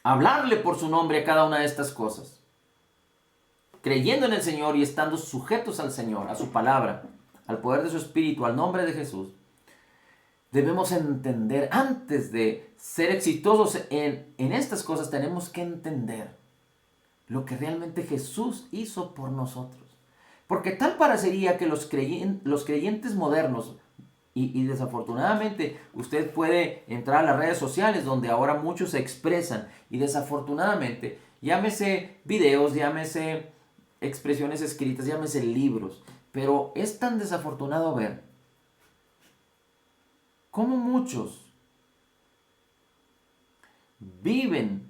hablarle por su nombre a cada una de estas cosas, creyendo en el Señor y estando sujetos al Señor, a su palabra, al poder de su Espíritu, al nombre de Jesús, debemos entender, antes de ser exitosos en estas cosas, tenemos que entender lo que realmente Jesús hizo por nosotros. Porque tal parecería que los creyentes modernos, y desafortunadamente usted puede entrar a las redes sociales donde ahora muchos se expresan, y desafortunadamente, llámese videos, llámese expresiones escritas, llámese libros, pero es tan desafortunado ver cómo muchos viven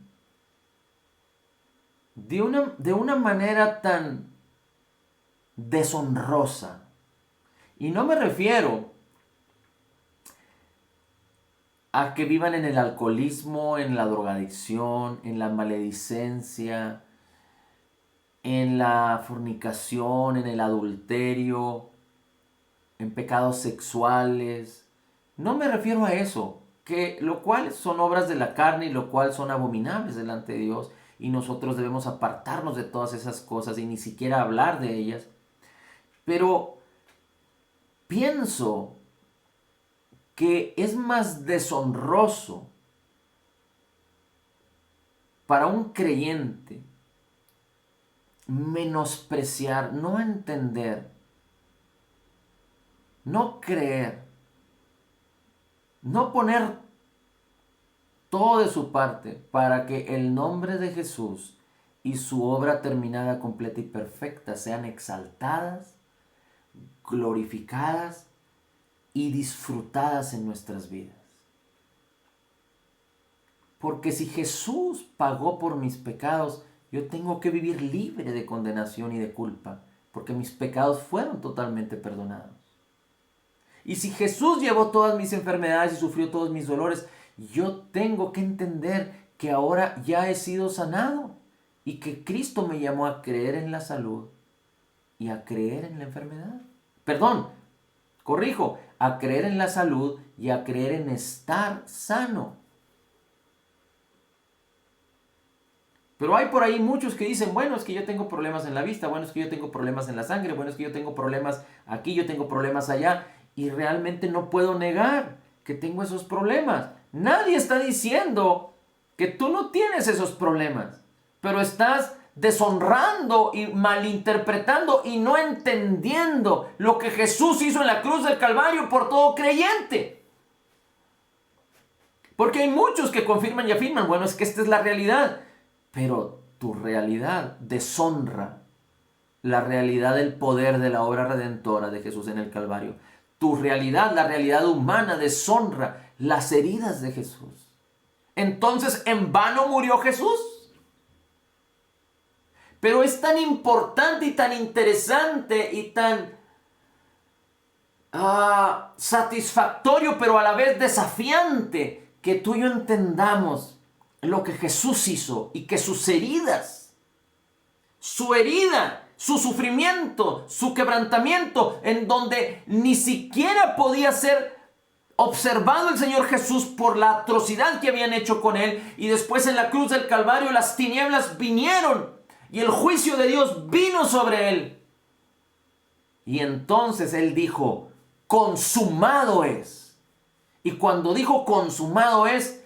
de una manera tan deshonrosa. Y no me refiero a que vivan en el alcoholismo, en la drogadicción, en la maledicencia, en la fornicación, en el adulterio, en pecados sexuales. No me refiero a eso, que lo cual son obras de la carne y lo cual son abominables delante de Dios, y nosotros debemos apartarnos de todas esas cosas y ni siquiera hablar de ellas. Pero pienso que es más deshonroso para un creyente menospreciar, no entender, no creer, no poner todo de su parte para que el nombre de Jesús y su obra terminada, completa y perfecta sean exaltadas, glorificadas y disfrutadas en nuestras vidas. Porque si Jesús pagó por mis pecados, yo tengo que vivir libre de condenación y de culpa, porque mis pecados fueron totalmente perdonados. Y si Jesús llevó todas mis enfermedades y sufrió todos mis dolores, yo tengo que entender que ahora ya he sido sanado y que Cristo me llamó a creer en la salud y a creer en la enfermedad. Perdón, corrijo, a creer en la salud y a creer en estar sano. Pero hay por ahí muchos que dicen, bueno, es que yo tengo problemas en la vista, bueno, es que yo tengo problemas en la sangre, bueno, es que yo tengo problemas aquí, yo tengo problemas allá, y realmente no puedo negar que tengo esos problemas. Nadie está diciendo que tú no tienes esos problemas, pero estás deshonrando y malinterpretando y no entendiendo lo que Jesús hizo en la cruz del Calvario por todo creyente. Porque hay muchos que confirman y afirman, bueno, es que esta es la realidad. Pero tu realidad deshonra la realidad del poder de la obra redentora de Jesús en el Calvario. Tu realidad, la realidad humana, deshonra las heridas de Jesús. Entonces, ¿en vano murió Jesús? Pero es tan importante y tan interesante y tan satisfactorio, pero a la vez desafiante, que tú y yo entendamos lo que Jesús hizo y que sus heridas, su herida, su sufrimiento, su quebrantamiento, en donde ni siquiera podía ser observado el Señor Jesús por la atrocidad que habían hecho con él, y después en la cruz del Calvario las tinieblas vinieron y el juicio de Dios vino sobre él. Y entonces él dijo, consumado es. Y cuando dijo consumado es,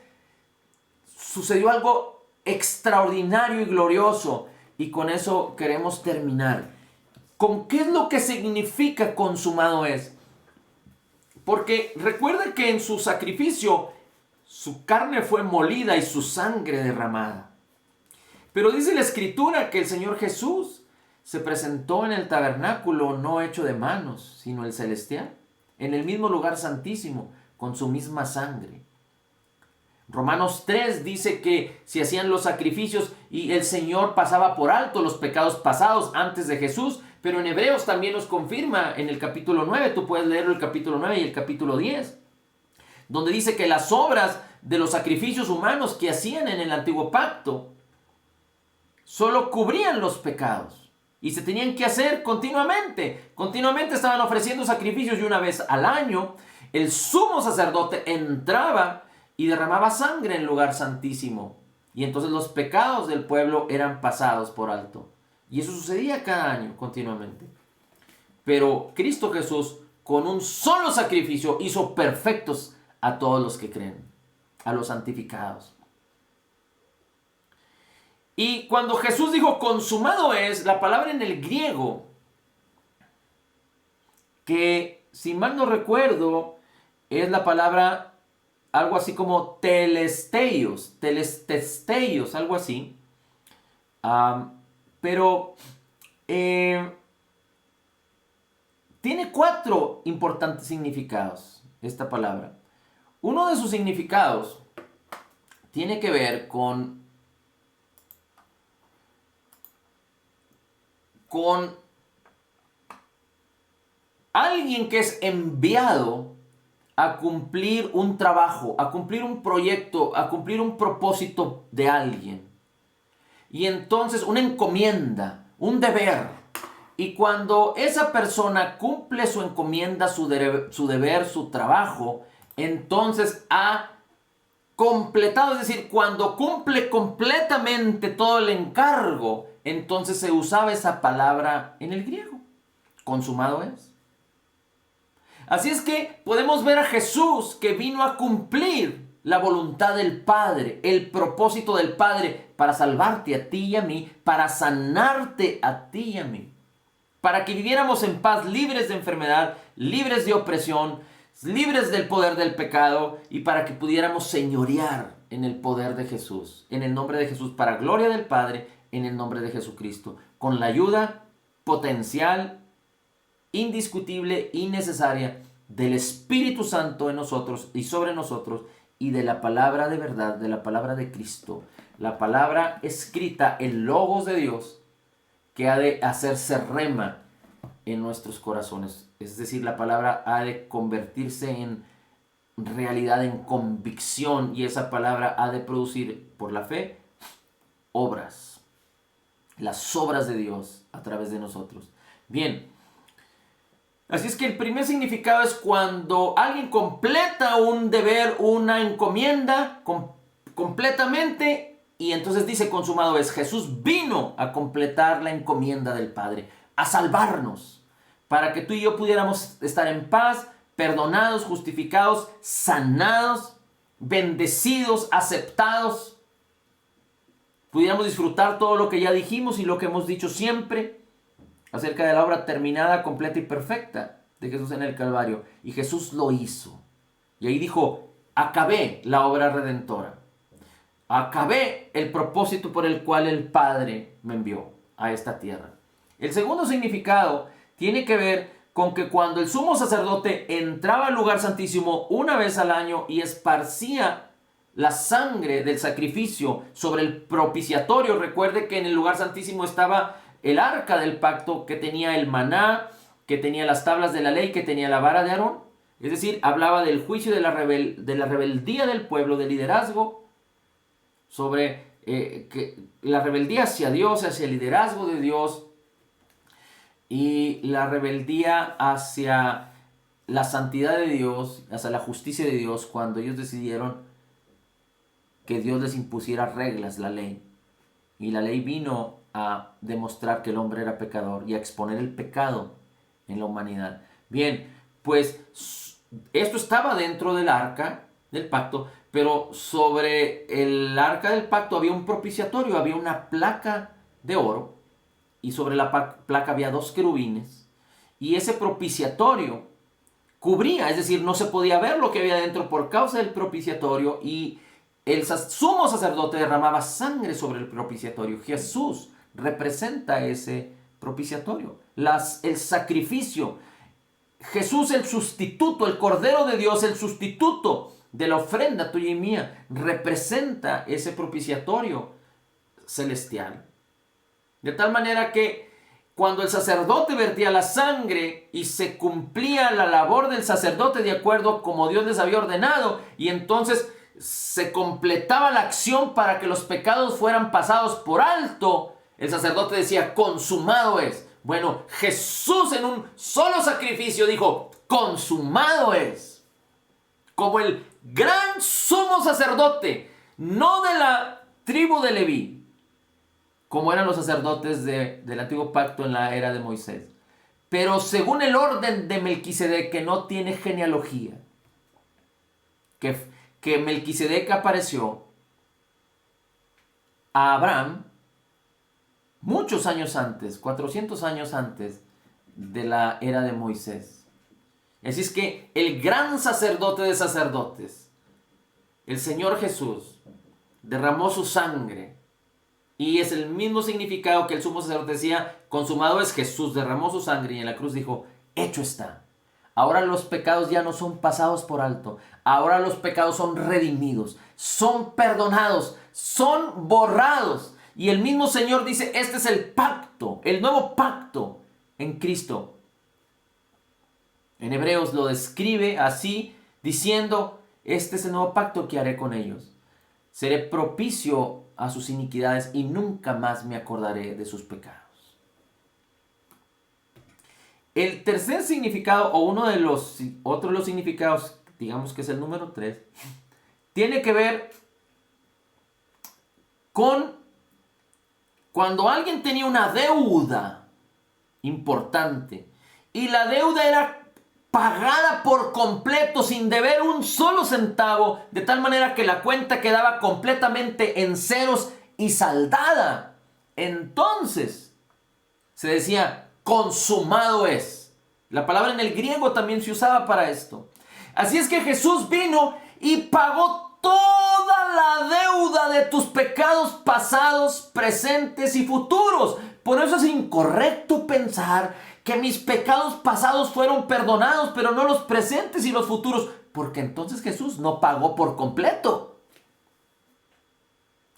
sucedió algo extraordinario y glorioso, y con eso queremos terminar. ¿Con qué es lo que significa consumado es? Porque recuerda que en su sacrificio su carne fue molida y su sangre derramada. Pero dice la Escritura que el Señor Jesús se presentó en el tabernáculo no hecho de manos, sino el celestial, en el mismo lugar santísimo, con su misma sangre. Romanos 3 dice que se hacían los sacrificios y el Señor pasaba por alto los pecados pasados antes de Jesús, pero en Hebreos también nos confirma en el capítulo 9, tú puedes leer el capítulo 9 y el capítulo 10, donde dice que las obras de los sacrificios humanos que hacían en el antiguo pacto solo cubrían los pecados y se tenían que hacer continuamente. Continuamente estaban ofreciendo sacrificios y una vez al año el sumo sacerdote entraba y derramaba sangre en el lugar santísimo. Y entonces los pecados del pueblo eran pasados por alto. Y eso sucedía cada año, continuamente. Pero Cristo Jesús, con un solo sacrificio, hizo perfectos a todos los que creen, a los santificados. Y cuando Jesús dijo consumado es, la palabra en el griego, que si mal no recuerdo, es la palabra algo así como telesteios, algo así. Pero tiene 4 importantes significados esta palabra. Uno de sus significados tiene que ver con alguien que es enviado a cumplir un trabajo, a cumplir un proyecto, a cumplir un propósito de alguien. Y entonces una encomienda, un deber. Y cuando esa persona cumple su encomienda, su deber, su trabajo, entonces ha completado, es decir, cuando cumple completamente todo el encargo, entonces se usaba esa palabra en el griego. Consumado es. Así es que podemos ver a Jesús que vino a cumplir la voluntad del Padre, el propósito del Padre para salvarte a ti y a mí, para sanarte a ti y a mí, para que viviéramos en paz, libres de enfermedad, libres de opresión, libres del poder del pecado y para que pudiéramos señorear en el poder de Jesús, en el nombre de Jesús, para gloria del Padre, en el nombre de Jesucristo, con la ayuda potencial, indiscutible y necesaria del Espíritu Santo en nosotros y sobre nosotros y de la palabra de verdad, de la palabra de Cristo, la palabra escrita, el logos de Dios que ha de hacerse rema en nuestros corazones. Es decir, la palabra ha de convertirse en realidad, en convicción, y esa palabra ha de producir por la fe obras, las obras de Dios a través de nosotros. Bien, así es que el primer significado es cuando alguien completa un deber, una encomienda completamente, y entonces dice consumado es. Jesús vino a completar la encomienda del Padre, a salvarnos, para que tú y yo pudiéramos estar en paz, perdonados, justificados, sanados, bendecidos, aceptados, pudiéramos disfrutar todo lo que ya dijimos y lo que hemos dicho siempre acerca de la obra terminada, completa y perfecta de Jesús en el Calvario. Y Jesús lo hizo. Y ahí dijo, acabé la obra redentora. Acabé el propósito por el cual el Padre me envió a esta tierra. El segundo significado tiene que ver con que cuando el sumo sacerdote entraba al lugar santísimo una vez al año y esparcía la sangre del sacrificio sobre el propiciatorio, recuerde que en el lugar santísimo estaba el arca del pacto, que tenía el maná, que tenía las tablas de la ley, que tenía la vara de Aarón. Es decir, hablaba del juicio de la rebeldía del pueblo, del liderazgo, sobre que la rebeldía hacia Dios, hacia el liderazgo de Dios, y la rebeldía hacia la santidad de Dios, hacia la justicia de Dios, cuando ellos decidieron que Dios les impusiera reglas, la ley. Y la ley vino a demostrar que el hombre era pecador y a exponer el pecado en la humanidad. Bien, pues esto estaba dentro del arca del pacto, pero sobre el arca del pacto había un propiciatorio, había una placa de oro, y sobre la placa había 2 querubines, y ese propiciatorio cubría, es decir, no se podía ver lo que había dentro por causa del propiciatorio, y el sumo sacerdote derramaba sangre sobre el propiciatorio. Jesús representa ese propiciatorio, el sacrificio. Jesús, el sustituto, el Cordero de Dios, el sustituto de la ofrenda tuya y mía, representa ese propiciatorio celestial. De tal manera que cuando el sacerdote vertía la sangre y se cumplía la labor del sacerdote de acuerdo como Dios les había ordenado, y entonces se completaba la acción para que los pecados fueran pasados por alto, el sacerdote decía, consumado es. Bueno, Jesús en un solo sacrificio dijo, consumado es. Como el gran sumo sacerdote, no de la tribu de Leví, como eran los sacerdotes del antiguo pacto en la era de Moisés, pero según el orden de Melquisedec, que no tiene genealogía, que Melquisedec apareció a Abraham muchos años antes, 400 años antes de la era de Moisés. Así es que el gran sacerdote de sacerdotes, el Señor Jesús, derramó su sangre, y es el mismo significado que el sumo sacerdote decía, consumado es. Jesús derramó su sangre y en la cruz dijo, hecho está. Ahora los pecados ya no son pasados por alto, ahora los pecados son redimidos, son perdonados, son borrados. Y el mismo Señor dice, este es el pacto, el nuevo pacto en Cristo. En Hebreos lo describe así, diciendo: este es el nuevo pacto que haré con ellos. Seré propicio a sus iniquidades y nunca más me acordaré de sus pecados. El tercer significado, o otro de los significados, digamos que es el número 3, tiene que ver con cuando alguien tenía una deuda importante y la deuda era pagada por completo sin deber un solo centavo, de tal manera que la cuenta quedaba completamente en ceros y saldada. Entonces se decía: consumado es. La palabra en el griego también se usaba para esto. Así es que Jesús vino y pagó toda la deuda de tus pecados pasados, presentes y futuros. Por eso es incorrecto pensar que mis pecados pasados fueron perdonados, pero no los presentes y los futuros, porque entonces Jesús no pagó por completo.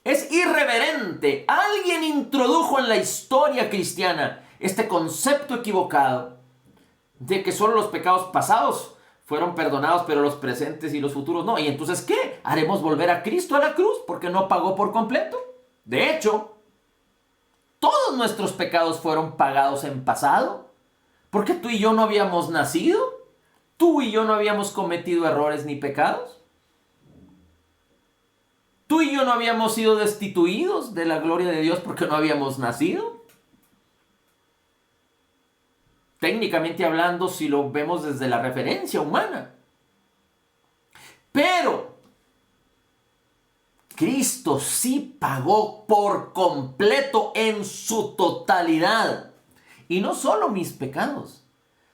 Es irreverente. Alguien introdujo en la historia cristiana este concepto equivocado de que solo los pecados pasados fueron perdonados, pero los presentes y los futuros no. ¿Y entonces qué? ¿Haremos volver a Cristo a la cruz porque no pagó por completo? De hecho, todos nuestros pecados fueron pagados en pasado, porque tú y yo no habíamos nacido. Tú y yo no habíamos cometido errores ni pecados. Tú y yo no habíamos sido destituidos de la gloria de Dios porque no habíamos nacido. Técnicamente hablando, si lo vemos desde la referencia humana. Pero Cristo sí pagó por completo en su totalidad. Y no solo mis pecados,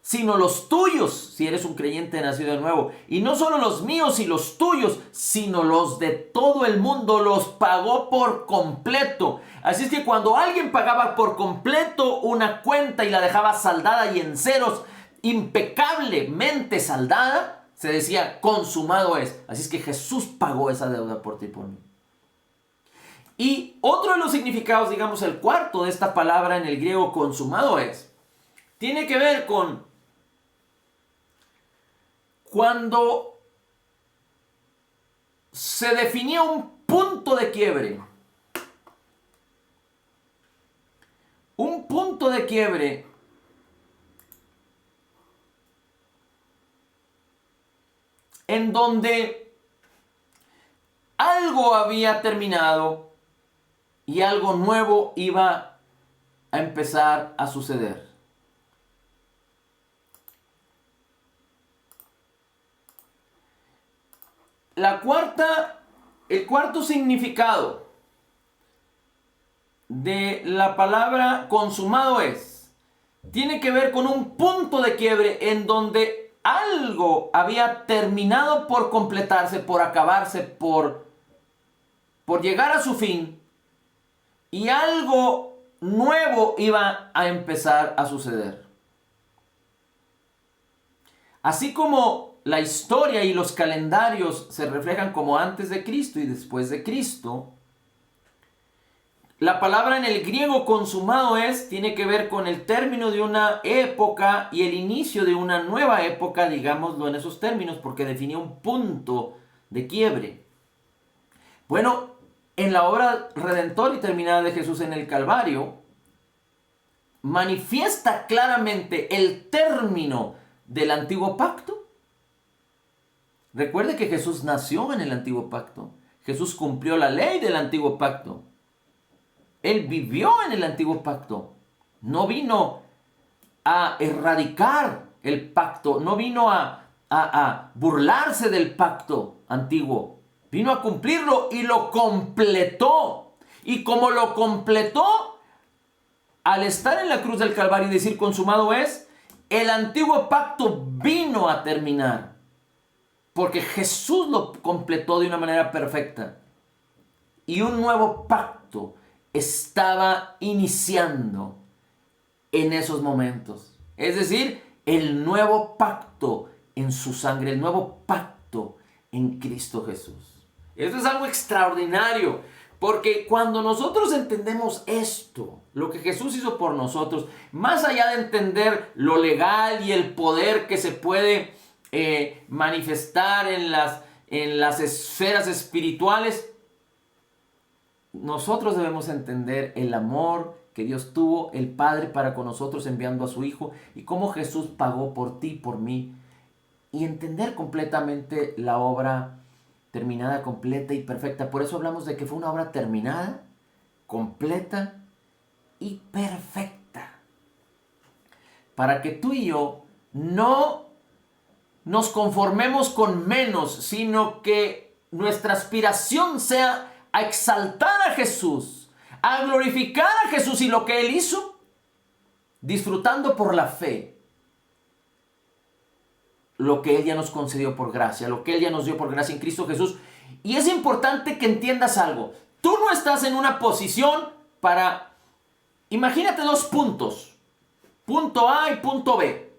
sino los tuyos, si eres un creyente nacido de nuevo. Y no solo los míos y los tuyos, sino los de todo el mundo. Los pagó por completo. Así es que cuando alguien pagaba por completo una cuenta y la dejaba saldada y en ceros, impecablemente saldada, se decía: consumado es. Así es que Jesús pagó esa deuda por ti y por mí. Y otro de los significados, digamos el cuarto de esta palabra en el griego, consumado es, tiene que ver con cuando se definía un punto de quiebre. Un punto de quiebre en donde algo había terminado y algo nuevo iba a empezar a suceder. El cuarto significado de la palabra consumado tiene que ver con un punto de quiebre en donde algo había terminado por completarse, por acabarse, por llegar a su fin, y algo nuevo iba a empezar a suceder. Así como la historia y los calendarios se reflejan como antes de Cristo y después de Cristo, la palabra en el griego consumado tiene que ver con el término de una época y el inicio de una nueva época, digámoslo en esos términos, porque definía un punto de quiebre. Bueno, en la obra redentora y terminada de Jesús en el Calvario, manifiesta claramente el término del antiguo pacto. Recuerde que Jesús nació en el antiguo pacto. Jesús cumplió la ley del antiguo pacto. Él vivió en el antiguo pacto. No vino a erradicar el pacto. No vino a burlarse del pacto antiguo. Vino a cumplirlo y lo completó. Y como lo completó, al estar en la cruz del Calvario y decir consumado es, el antiguo pacto vino a terminar. Porque Jesús lo completó de una manera perfecta. Y un nuevo pacto estaba iniciando en esos momentos. Es decir, el nuevo pacto en su sangre, el nuevo pacto en Cristo Jesús. Esto es algo extraordinario, porque cuando nosotros entendemos esto, lo que Jesús hizo por nosotros, más allá de entender lo legal y el poder que se puede manifestar en las esferas espirituales. Nosotros debemos entender el amor que Dios tuvo, el Padre, para con nosotros enviando a su Hijo, y cómo Jesús pagó por ti y por mí, y entender completamente la obra terminada, completa y perfecta. Por eso hablamos de que fue una obra terminada, completa y perfecta, para que tú y yo no nos conformemos con menos, sino que nuestra aspiración sea a exaltar a Jesús, a glorificar a Jesús y lo que Él hizo, disfrutando por la fe lo que Él ya nos concedió por gracia, lo que Él ya nos dio por gracia en Cristo Jesús. Y es importante que entiendas algo. Tú no estás en una posición para... Imagínate dos puntos, punto A y punto B.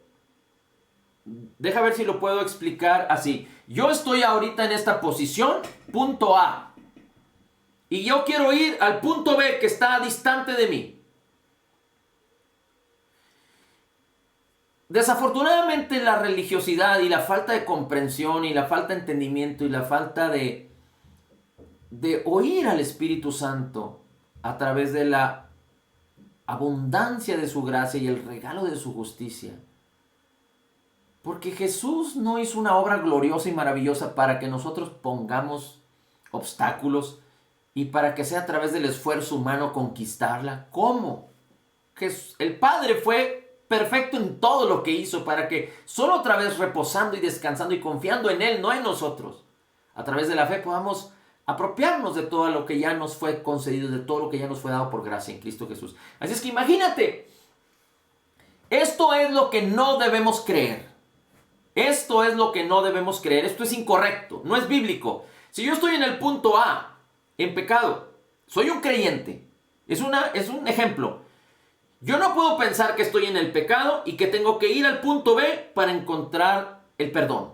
Deja ver si lo puedo explicar así. Yo estoy ahorita en esta posición, punto A, y yo quiero ir al punto B que está distante de mí. Desafortunadamente, la religiosidad y la falta de comprensión y la falta de entendimiento y la falta de oír al Espíritu Santo a través de la abundancia de su gracia y el regalo de su justicia. Porque Jesús no hizo una obra gloriosa y maravillosa para que nosotros pongamos obstáculos y para que sea a través del esfuerzo humano conquistarla. ¿Cómo? El Padre fue perfecto en todo lo que hizo para que solo otra vez reposando y descansando y confiando en Él, no en nosotros, a través de la fe podamos apropiarnos de todo lo que ya nos fue concedido, de todo lo que ya nos fue dado por gracia en Cristo Jesús. Así es que imagínate, esto es lo que no debemos creer. Esto es lo que no debemos creer. Esto es incorrecto, no es bíblico. Si yo estoy en el punto A, en pecado, soy un creyente. Es un ejemplo. Yo no puedo pensar que estoy en el pecado y que tengo que ir al punto B para encontrar el perdón.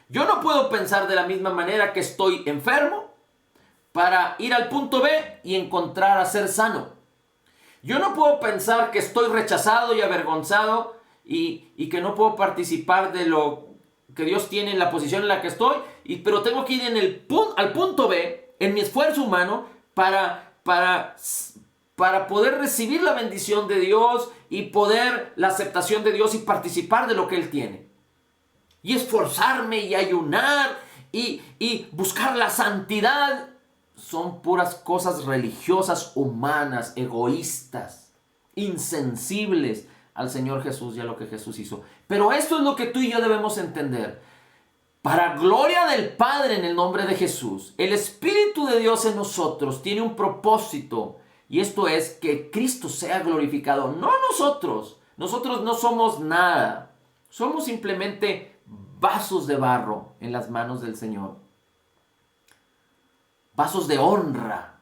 Yo no puedo pensar de la misma manera que estoy enfermo para ir al punto B y encontrar a ser sano. Yo no puedo pensar que estoy rechazado y avergonzado y que no puedo participar de lo que Dios tiene en la posición en la que estoy, pero tengo que ir al punto B en mi esfuerzo humano para poder recibir la bendición de Dios y poder la aceptación de Dios y participar de lo que Él tiene. Y esforzarme y ayunar y buscar la santidad. Son puras cosas religiosas, humanas, egoístas, insensibles al Señor Jesús y a lo que Jesús hizo. Pero esto es lo que tú y yo debemos entender. Para gloria del Padre, en el nombre de Jesús, el Espíritu de Dios en nosotros tiene un propósito. Y esto es que Cristo sea glorificado, no nosotros. Nosotros no somos nada. Somos simplemente vasos de barro en las manos del Señor. Vasos de honra.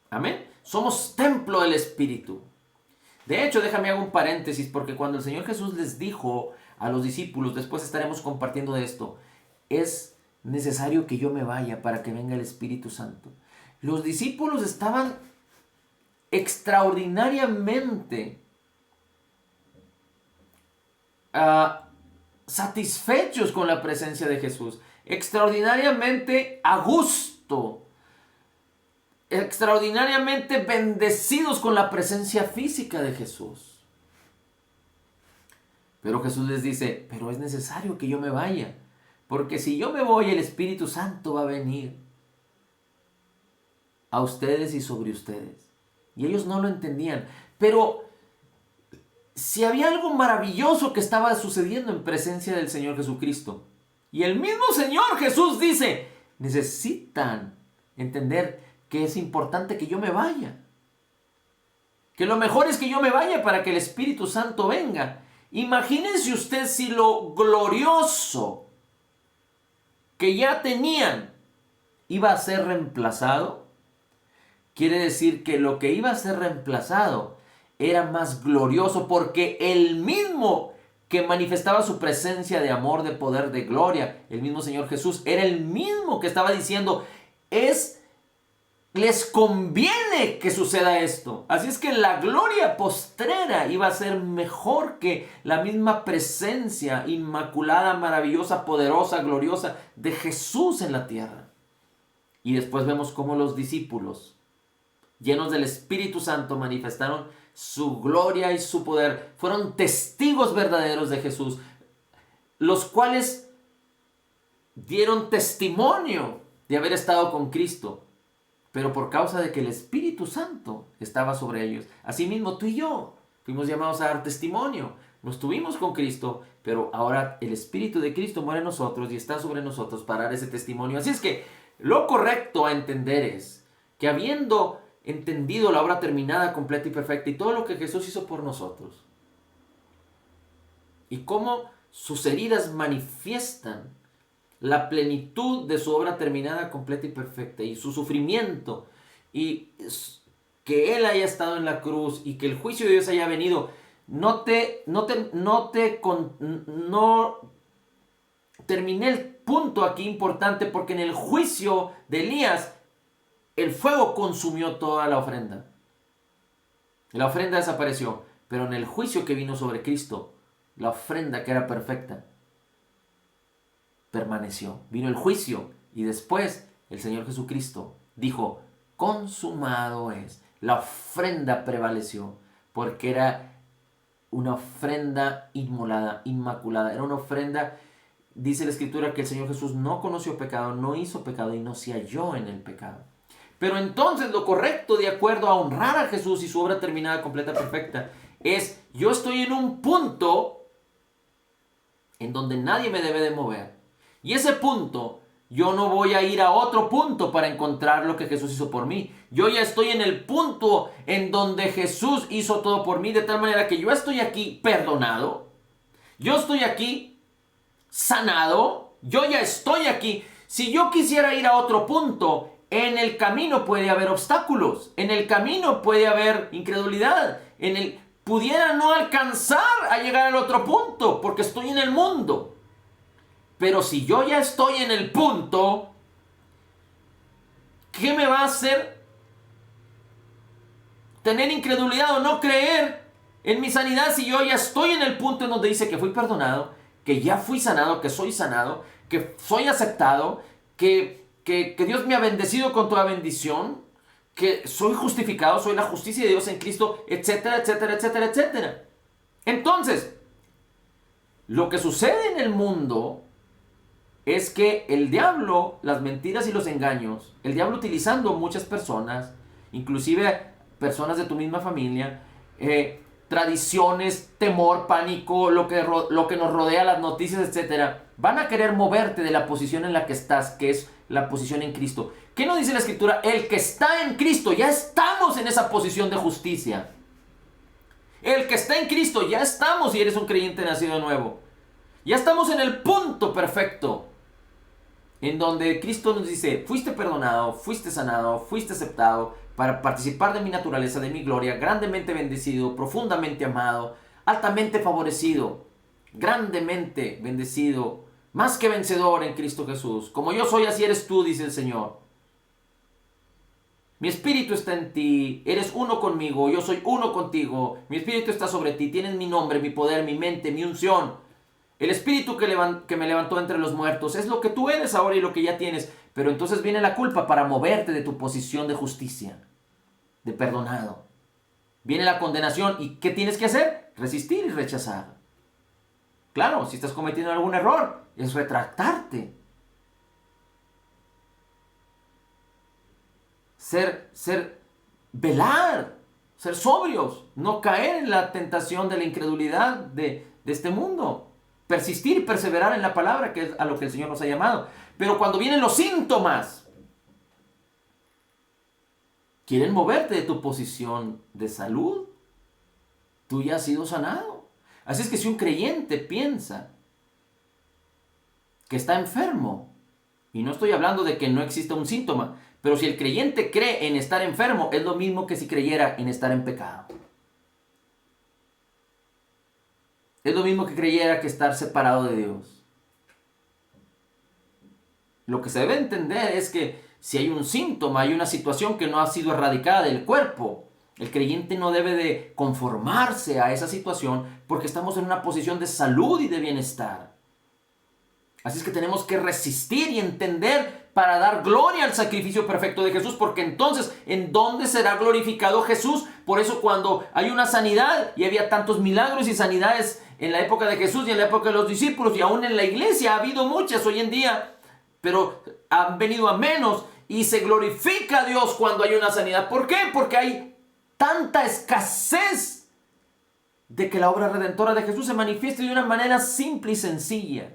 Amén. Somos templo del Espíritu. De hecho, déjame hacer un paréntesis, porque cuando el Señor Jesús les dijo a los discípulos, después estaremos compartiendo de esto, es necesario que yo me vaya para que venga el Espíritu Santo. Los discípulos estaban extraordinariamente satisfechos con la presencia de Jesús, extraordinariamente a gusto, extraordinariamente bendecidos con la presencia física de Jesús. Pero Jesús les dice, pero es necesario que yo me vaya, porque si yo me voy, el Espíritu Santo va a venir a ustedes y sobre ustedes. Y ellos no lo entendían. Pero si había algo maravilloso que estaba sucediendo en presencia del Señor Jesucristo. Y el mismo Señor Jesús dice, necesitan entender que es importante que yo me vaya. Que lo mejor es que yo me vaya para que el Espíritu Santo venga. Imagínense usted si lo glorioso que ya tenían iba a ser reemplazado. Quiere decir que lo que iba a ser reemplazado era más glorioso, porque el mismo que manifestaba su presencia de amor, de poder, de gloria, el mismo Señor Jesús, era el mismo que estaba diciendo, es les conviene que suceda esto. Así es que la gloria postrera iba a ser mejor que la misma presencia inmaculada, maravillosa, poderosa, gloriosa de Jesús en la tierra. Y después vemos cómo los discípulos, llenos del Espíritu Santo, manifestaron su gloria y su poder. Fueron testigos verdaderos de Jesús, los cuales dieron testimonio de haber estado con Cristo, pero por causa de que el Espíritu Santo estaba sobre ellos. Asimismo, tú y yo fuimos llamados a dar testimonio. No estuvimos con Cristo, pero ahora el Espíritu de Cristo muere en nosotros y está sobre nosotros para dar ese testimonio. Así es que lo correcto a entender es que habiendo entendido la obra terminada, completa y perfecta y todo lo que Jesús hizo por nosotros, y cómo sus heridas manifiestan la plenitud de su obra terminada, completa y perfecta, y su sufrimiento, y que Él haya estado en la cruz, y que el juicio de Dios haya venido, no terminé el punto aquí importante, porque en el juicio de Elías, el fuego consumió toda la ofrenda. La ofrenda desapareció, pero en el juicio que vino sobre Cristo, la ofrenda que era perfecta, permaneció. Vino el juicio y después el Señor Jesucristo dijo, consumado es. La ofrenda prevaleció porque era una ofrenda inmolada, inmaculada. Era una ofrenda, dice la Escritura, que el Señor Jesús no conoció pecado, no hizo pecado y no se halló en el pecado. Pero entonces lo correcto, de acuerdo a honrar a Jesús y su obra terminada, completa, perfecta, es yo estoy en un punto en donde nadie me debe de mover. Y ese punto, yo no voy a ir a otro punto para encontrar lo que Jesús hizo por mí. Yo ya estoy en el punto en donde Jesús hizo todo por mí, de tal manera que yo estoy aquí perdonado. Yo estoy aquí sanado. Yo ya estoy aquí. Si yo quisiera ir a otro punto, en el camino puede haber obstáculos. En el camino puede haber incredulidad. Pudiera no alcanzar a llegar al otro punto porque estoy en el mundo. Pero si yo ya estoy en el punto, ¿qué me va a hacer tener incredulidad o no creer en mi sanidad si yo ya estoy en el punto en donde dice que fui perdonado, que ya fui sanado, que soy sanado, que soy aceptado, que Dios me ha bendecido con toda bendición, que soy justificado, soy la justicia de Dios en Cristo, etcétera, etcétera, etcétera, etcétera? Entonces, lo que sucede en el mundo es que el diablo, las mentiras y los engaños, el diablo utilizando muchas personas, inclusive personas de tu misma familia, tradiciones, temor, pánico, lo que nos rodea, las noticias, etcétera, van a querer moverte de la posición en la que estás, que es la posición en Cristo. ¿Qué nos dice la Escritura? El que está en Cristo, ya estamos en esa posición de justicia. El que está en Cristo, ya estamos, si eres un creyente nacido de nuevo. Ya estamos en el punto perfecto, en donde Cristo nos dice, fuiste perdonado, fuiste sanado, fuiste aceptado para participar de mi naturaleza, de mi gloria, grandemente bendecido, profundamente amado, altamente favorecido, grandemente bendecido, más que vencedor en Cristo Jesús. Como yo soy, así eres tú, dice el Señor. Mi espíritu está en ti, eres uno conmigo, yo soy uno contigo, mi espíritu está sobre ti, tienes mi nombre, mi poder, mi mente, mi unción. El espíritu que me levantó entre los muertos es lo que tú eres ahora y lo que ya tienes. Pero entonces viene la culpa para moverte de tu posición de justicia, de perdonado. Viene la condenación y ¿qué tienes que hacer? Resistir y rechazar. Claro, si estás cometiendo algún error, es retractarte. Velar, ser sobrios, no caer en la tentación de la incredulidad de este mundo. Persistir y perseverar en la palabra, que es a lo que el Señor nos ha llamado. Pero cuando vienen los síntomas, quieren moverte de tu posición de salud. Tú ya has sido sanado. Así es que si un creyente piensa que está enfermo, y no estoy hablando de que no exista un síntoma, pero si el creyente cree en estar enfermo, es lo mismo que si creyera en estar en pecado. Es lo mismo que creyera que estar separado de Dios. Lo que se debe entender es que Si hay un síntoma, hay una situación que no ha sido erradicada del cuerpo, el creyente no debe de conformarse a esa situación porque estamos en una posición de salud y de bienestar. Así es que tenemos que resistir y entender para dar gloria al sacrificio perfecto de Jesús, porque entonces, ¿en dónde será glorificado Jesús? Por eso cuando hay una sanidad, y había tantos milagros y sanidades en la época de Jesús y en la época de los discípulos, y aún en la iglesia ha habido muchas hoy en día, pero han venido a menos, y se glorifica a Dios cuando hay una sanidad. ¿Por qué? Porque hay tanta escasez de que la obra redentora de Jesús se manifieste de una manera simple y sencilla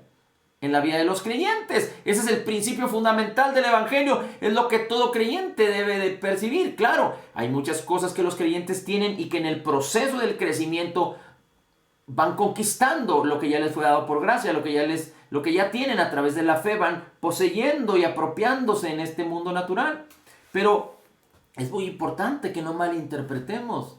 en la vida de los creyentes. Ese es el principio fundamental del evangelio, es lo que todo creyente debe de percibir. Claro, hay muchas cosas que los creyentes tienen y que en el proceso del crecimiento van conquistando lo que ya les fue dado por gracia, lo que ya tienen a través de la fe, van poseyendo y apropiándose en este mundo natural. Pero es muy importante que no malinterpretemos.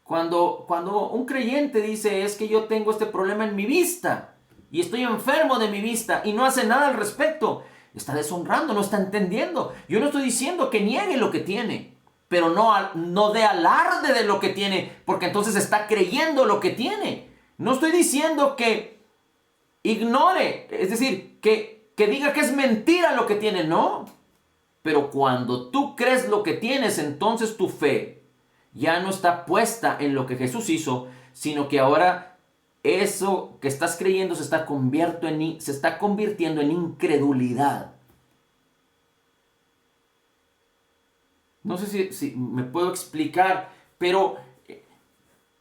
Cuando un creyente dice, es que yo tengo este problema en mi vista, y estoy enfermo de mi vista, y no hace nada al respecto, está deshonrando, no está entendiendo. Yo no estoy diciendo que niegue lo que tiene, pero no dé alarde de lo que tiene, porque entonces está creyendo lo que tiene. No estoy diciendo que ignore, es decir, que diga que es mentira lo que tiene, no. Pero cuando tú crees lo que tienes, entonces tu fe ya no está puesta en lo que Jesús hizo, sino que ahora eso que estás creyendo se está convirtiendo en incredulidad. No sé si me puedo explicar, pero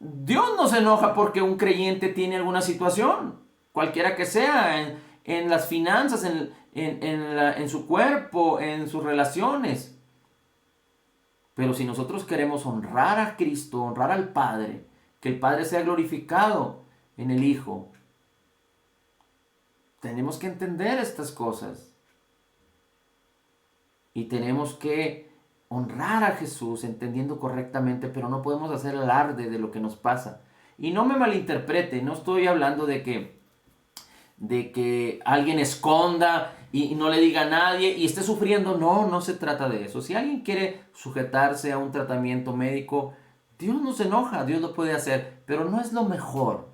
Dios no se enoja porque un creyente tiene alguna situación, cualquiera que sea, en las finanzas, en su cuerpo, en sus relaciones. Pero si nosotros queremos honrar a Cristo, honrar al Padre, que el Padre sea glorificado en el Hijo, tenemos que entender estas cosas. Y tenemos que honrar a Jesús entendiendo correctamente, pero no podemos hacer alarde de lo que nos pasa. Y no me malinterprete, no estoy hablando de que alguien esconda y no le diga a nadie y esté sufriendo. No se trata de eso. Si alguien quiere sujetarse a un tratamiento médico, Dios no se enoja, Dios lo puede hacer, pero no es lo mejor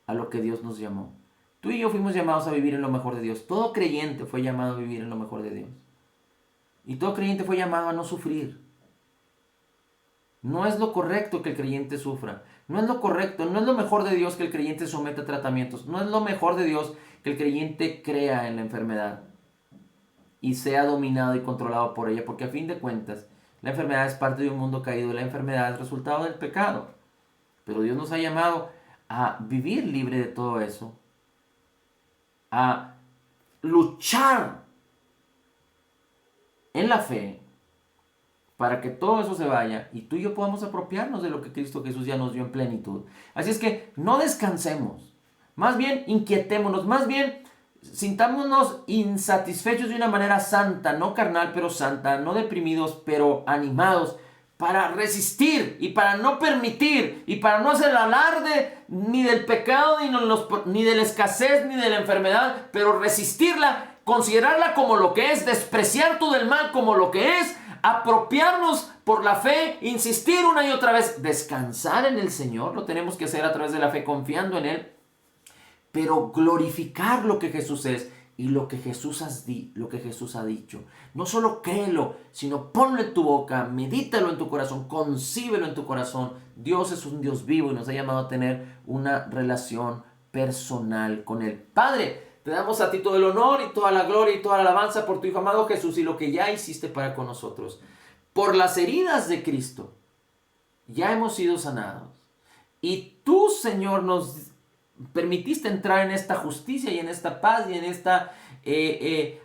a lo que Dios nos llamó. Tú y yo fuimos llamados a vivir en lo mejor de Dios. Todo creyente fue llamado a vivir en lo mejor de Dios. Y todo creyente fue llamado a no sufrir. No es lo correcto que el creyente sufra. No es lo correcto, no es lo mejor de Dios que el creyente someta a tratamientos. No es lo mejor de Dios que el creyente crea en la enfermedad y sea dominado y controlado por ella, porque a fin de cuentas la enfermedad es parte de un mundo caído. La enfermedad es resultado del pecado. Pero Dios nos ha llamado a vivir libre de todo eso, a luchar en la fe para que todo eso se vaya y tú y yo podamos apropiarnos de lo que Cristo Jesús ya nos dio en plenitud. Así es que no descansemos, más bien inquietémonos, más bien sintámonos insatisfechos de una manera santa, no carnal pero santa, no deprimidos pero animados, para resistir y para no permitir y para no hacer alarde ni del pecado, ni de la escasez, ni de la enfermedad, pero resistirla, considerarla como lo que es, despreciar todo el mal como lo que es, apropiarnos por la fe, insistir una y otra vez, descansar en el Señor, lo tenemos que hacer a través de la fe, confiando en Él, pero glorificar lo que Jesús es y lo que Jesús ha dicho. No solo créelo, sino ponlo en tu boca, medítalo en tu corazón, concíbelo en tu corazón. Dios es un Dios vivo y nos ha llamado a tener una relación personal con Él. Padre, te damos a ti todo el honor y toda la gloria y toda la alabanza por tu Hijo amado Jesús y lo que ya hiciste para con nosotros. Por las heridas de Cristo ya hemos sido sanados. Y tú, Señor, nos permitiste entrar en esta justicia y en esta paz y en esta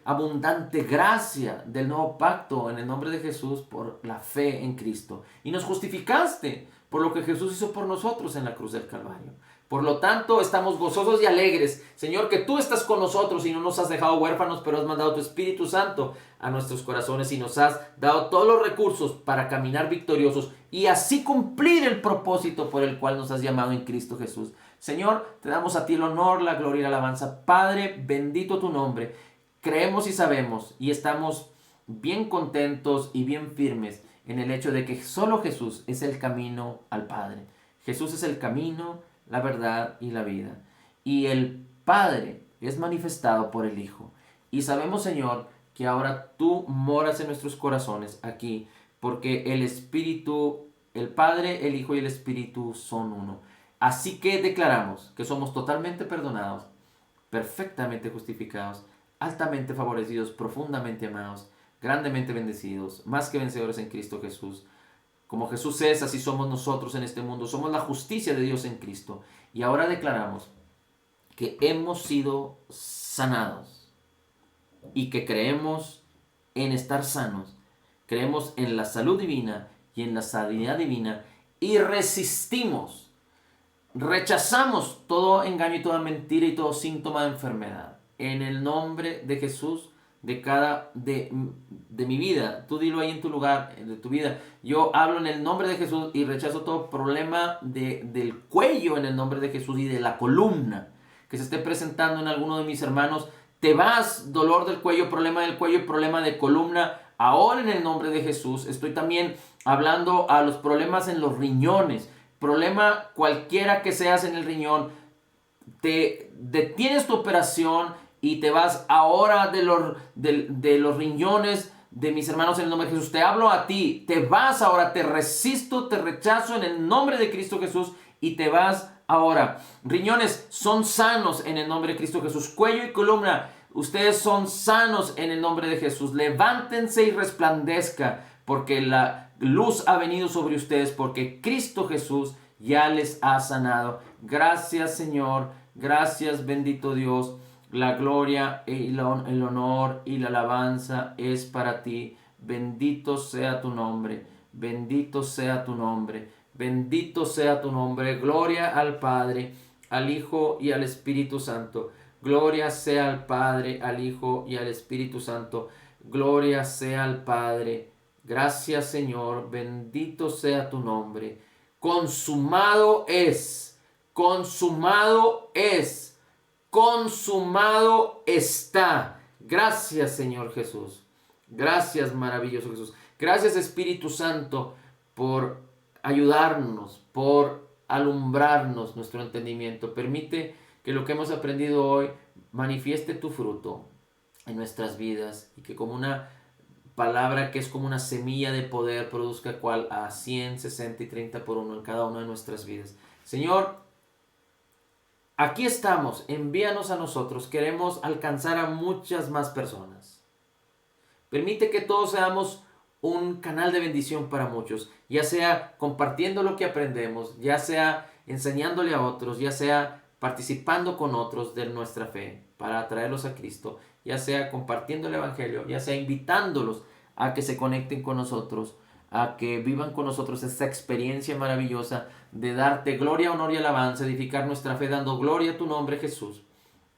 abundante gracia del nuevo pacto en el nombre de Jesús por la fe en Cristo. Y nos justificaste por lo que Jesús hizo por nosotros en la cruz del Calvario. Por lo tanto, estamos gozosos y alegres, Señor, que tú estás con nosotros y no nos has dejado huérfanos, pero has mandado tu Espíritu Santo a nuestros corazones y nos has dado todos los recursos para caminar victoriosos y así cumplir el propósito por el cual nos has llamado en Cristo Jesús. Señor, te damos a ti el honor, la gloria y la alabanza. Padre, bendito tu nombre. creemos y sabemos y estamos bien contentos y bien firmes en el hecho de que solo Jesús es el camino al Padre. Jesús es el camino, la verdad y la vida. Y el Padre es manifestado por el Hijo. Y sabemos, Señor, que ahora tú moras en nuestros corazones aquí, porque el Espíritu, el Padre, el Hijo y el Espíritu son uno. Así que declaramos que somos totalmente perdonados, perfectamente justificados, altamente favorecidos, profundamente amados, grandemente bendecidos, más que vencedores en Cristo Jesús. Como Jesús es, así somos nosotros en este mundo. Somos la justicia de Dios en Cristo. Y ahora declaramos que hemos sido sanados y que creemos en estar sanos. Creemos en la salud divina y en la sanidad divina y resistimos, rechazamos todo engaño y toda mentira y todo síntoma de enfermedad. En el nombre de Jesús, de mi vida, tú dilo ahí en tu lugar, de tu vida. Yo hablo en el nombre de Jesús y rechazo todo problema del cuello en el nombre de Jesús y de la columna que se esté presentando en alguno de mis hermanos. Te vas, dolor del cuello, problema del cuello, problema de columna. Ahora en el nombre de Jesús estoy también hablando a los problemas en los riñones. Problema cualquiera que seas en el riñón, te detienes tu operación y te vas ahora de los riñones de mis hermanos en el nombre de Jesús. Te hablo a ti, te vas ahora, te resisto, te rechazo en el nombre de Cristo Jesús y te vas ahora. Riñones son sanos en el nombre de Cristo Jesús. Cuello y columna, ustedes son sanos en el nombre de Jesús. Levántense y resplandezca, porque la luz ha venido sobre ustedes, porque Cristo Jesús ya les ha sanado. Gracias, Señor. Gracias, bendito Dios. La gloria, el honor y la alabanza es para ti. Bendito sea tu nombre. Bendito sea tu nombre. Bendito sea tu nombre. Gloria al Padre, al Hijo y al Espíritu Santo. Gloria sea al Padre, al Hijo y al Espíritu Santo. Gloria sea al Padre. Gracias, Señor. Bendito sea tu nombre. Consumado es. Consumado es. Consumado está. Gracias, Señor Jesús. Gracias, maravilloso Jesús. Gracias, Espíritu Santo, por ayudarnos, por alumbrarnos nuestro entendimiento. Permite que lo que hemos aprendido hoy manifieste tu fruto en nuestras vidas y que como una palabra que es como una semilla de poder produzca cual a 100, 60 y 30 por uno en cada una de nuestras vidas. Señor, aquí estamos, envíanos a nosotros, queremos alcanzar a muchas más personas. Permite que todos seamos un canal de bendición para muchos, ya sea compartiendo lo que aprendemos, ya sea enseñándole a otros, ya sea participando con otros de nuestra fe para atraerlos a Cristo, ya sea compartiendo el Evangelio, ya sea invitándolos a que se conecten con nosotros, a que vivan con nosotros esta experiencia maravillosa de darte gloria, honor y alabanza, edificar nuestra fe dando gloria a tu nombre, Jesús,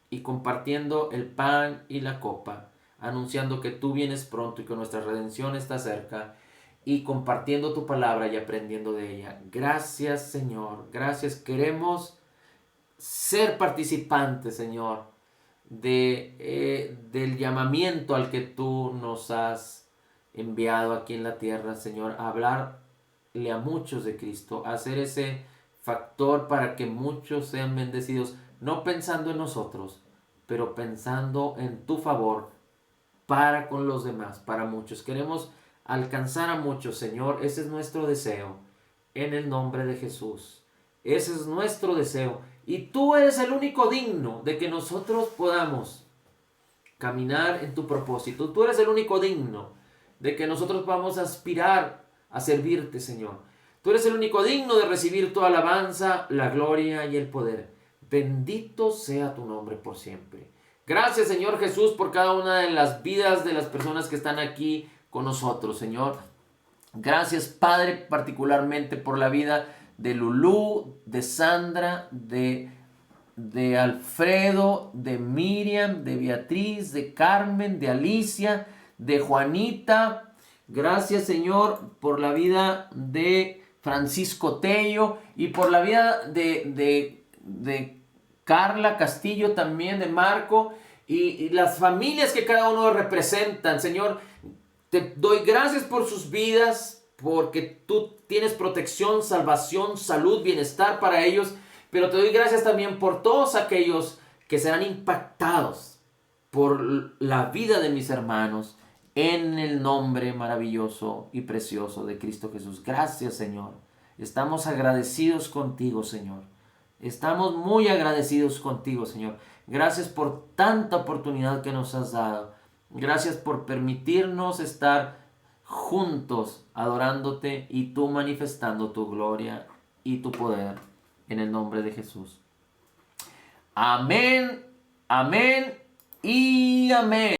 y compartiendo el pan y la copa, anunciando que tú vienes pronto y que nuestra redención está cerca, y compartiendo tu palabra y aprendiendo de ella. Gracias, Señor, gracias. Queremos ser participantes, Señor, del llamamiento al que tú nos has enviado aquí en la tierra, Señor, a hablarle a muchos de Cristo, a ser ese factor para que muchos sean bendecidos, no pensando en nosotros, pero pensando en tu favor para con los demás, para muchos. Queremos alcanzar a muchos, Señor, ese es nuestro deseo, en el nombre de Jesús. Ese es nuestro deseo. Y tú eres el único digno de que nosotros podamos caminar en tu propósito. Tú eres el único digno de que nosotros podamos aspirar a servirte, Señor. Tú eres el único digno de recibir tu alabanza, la gloria y el poder. Bendito sea tu nombre por siempre. Gracias, Señor Jesús, por cada una de las vidas de las personas que están aquí con nosotros, Señor. Gracias, Padre, particularmente por la vida de Lulú, de Sandra, de Alfredo, de Miriam, de Beatriz, de Carmen, de Alicia, de Juanita. Gracias, Señor, por la vida de Francisco Tello y por la vida de Carla Castillo también, de Marco, y las familias que cada uno representan. Señor, te doy gracias por sus vidas, porque tú tienes protección, salvación, salud, bienestar para ellos. Pero te doy gracias también por todos aquellos que serán impactados por la vida de mis hermanos, en el nombre maravilloso y precioso de Cristo Jesús. Gracias, Señor. Estamos agradecidos contigo, Señor. Estamos muy agradecidos contigo, Señor. Gracias por tanta oportunidad que nos has dado. Gracias por permitirnos estar juntos adorándote y tú manifestando tu gloria y tu poder en el nombre de Jesús. Amén, amén y amén.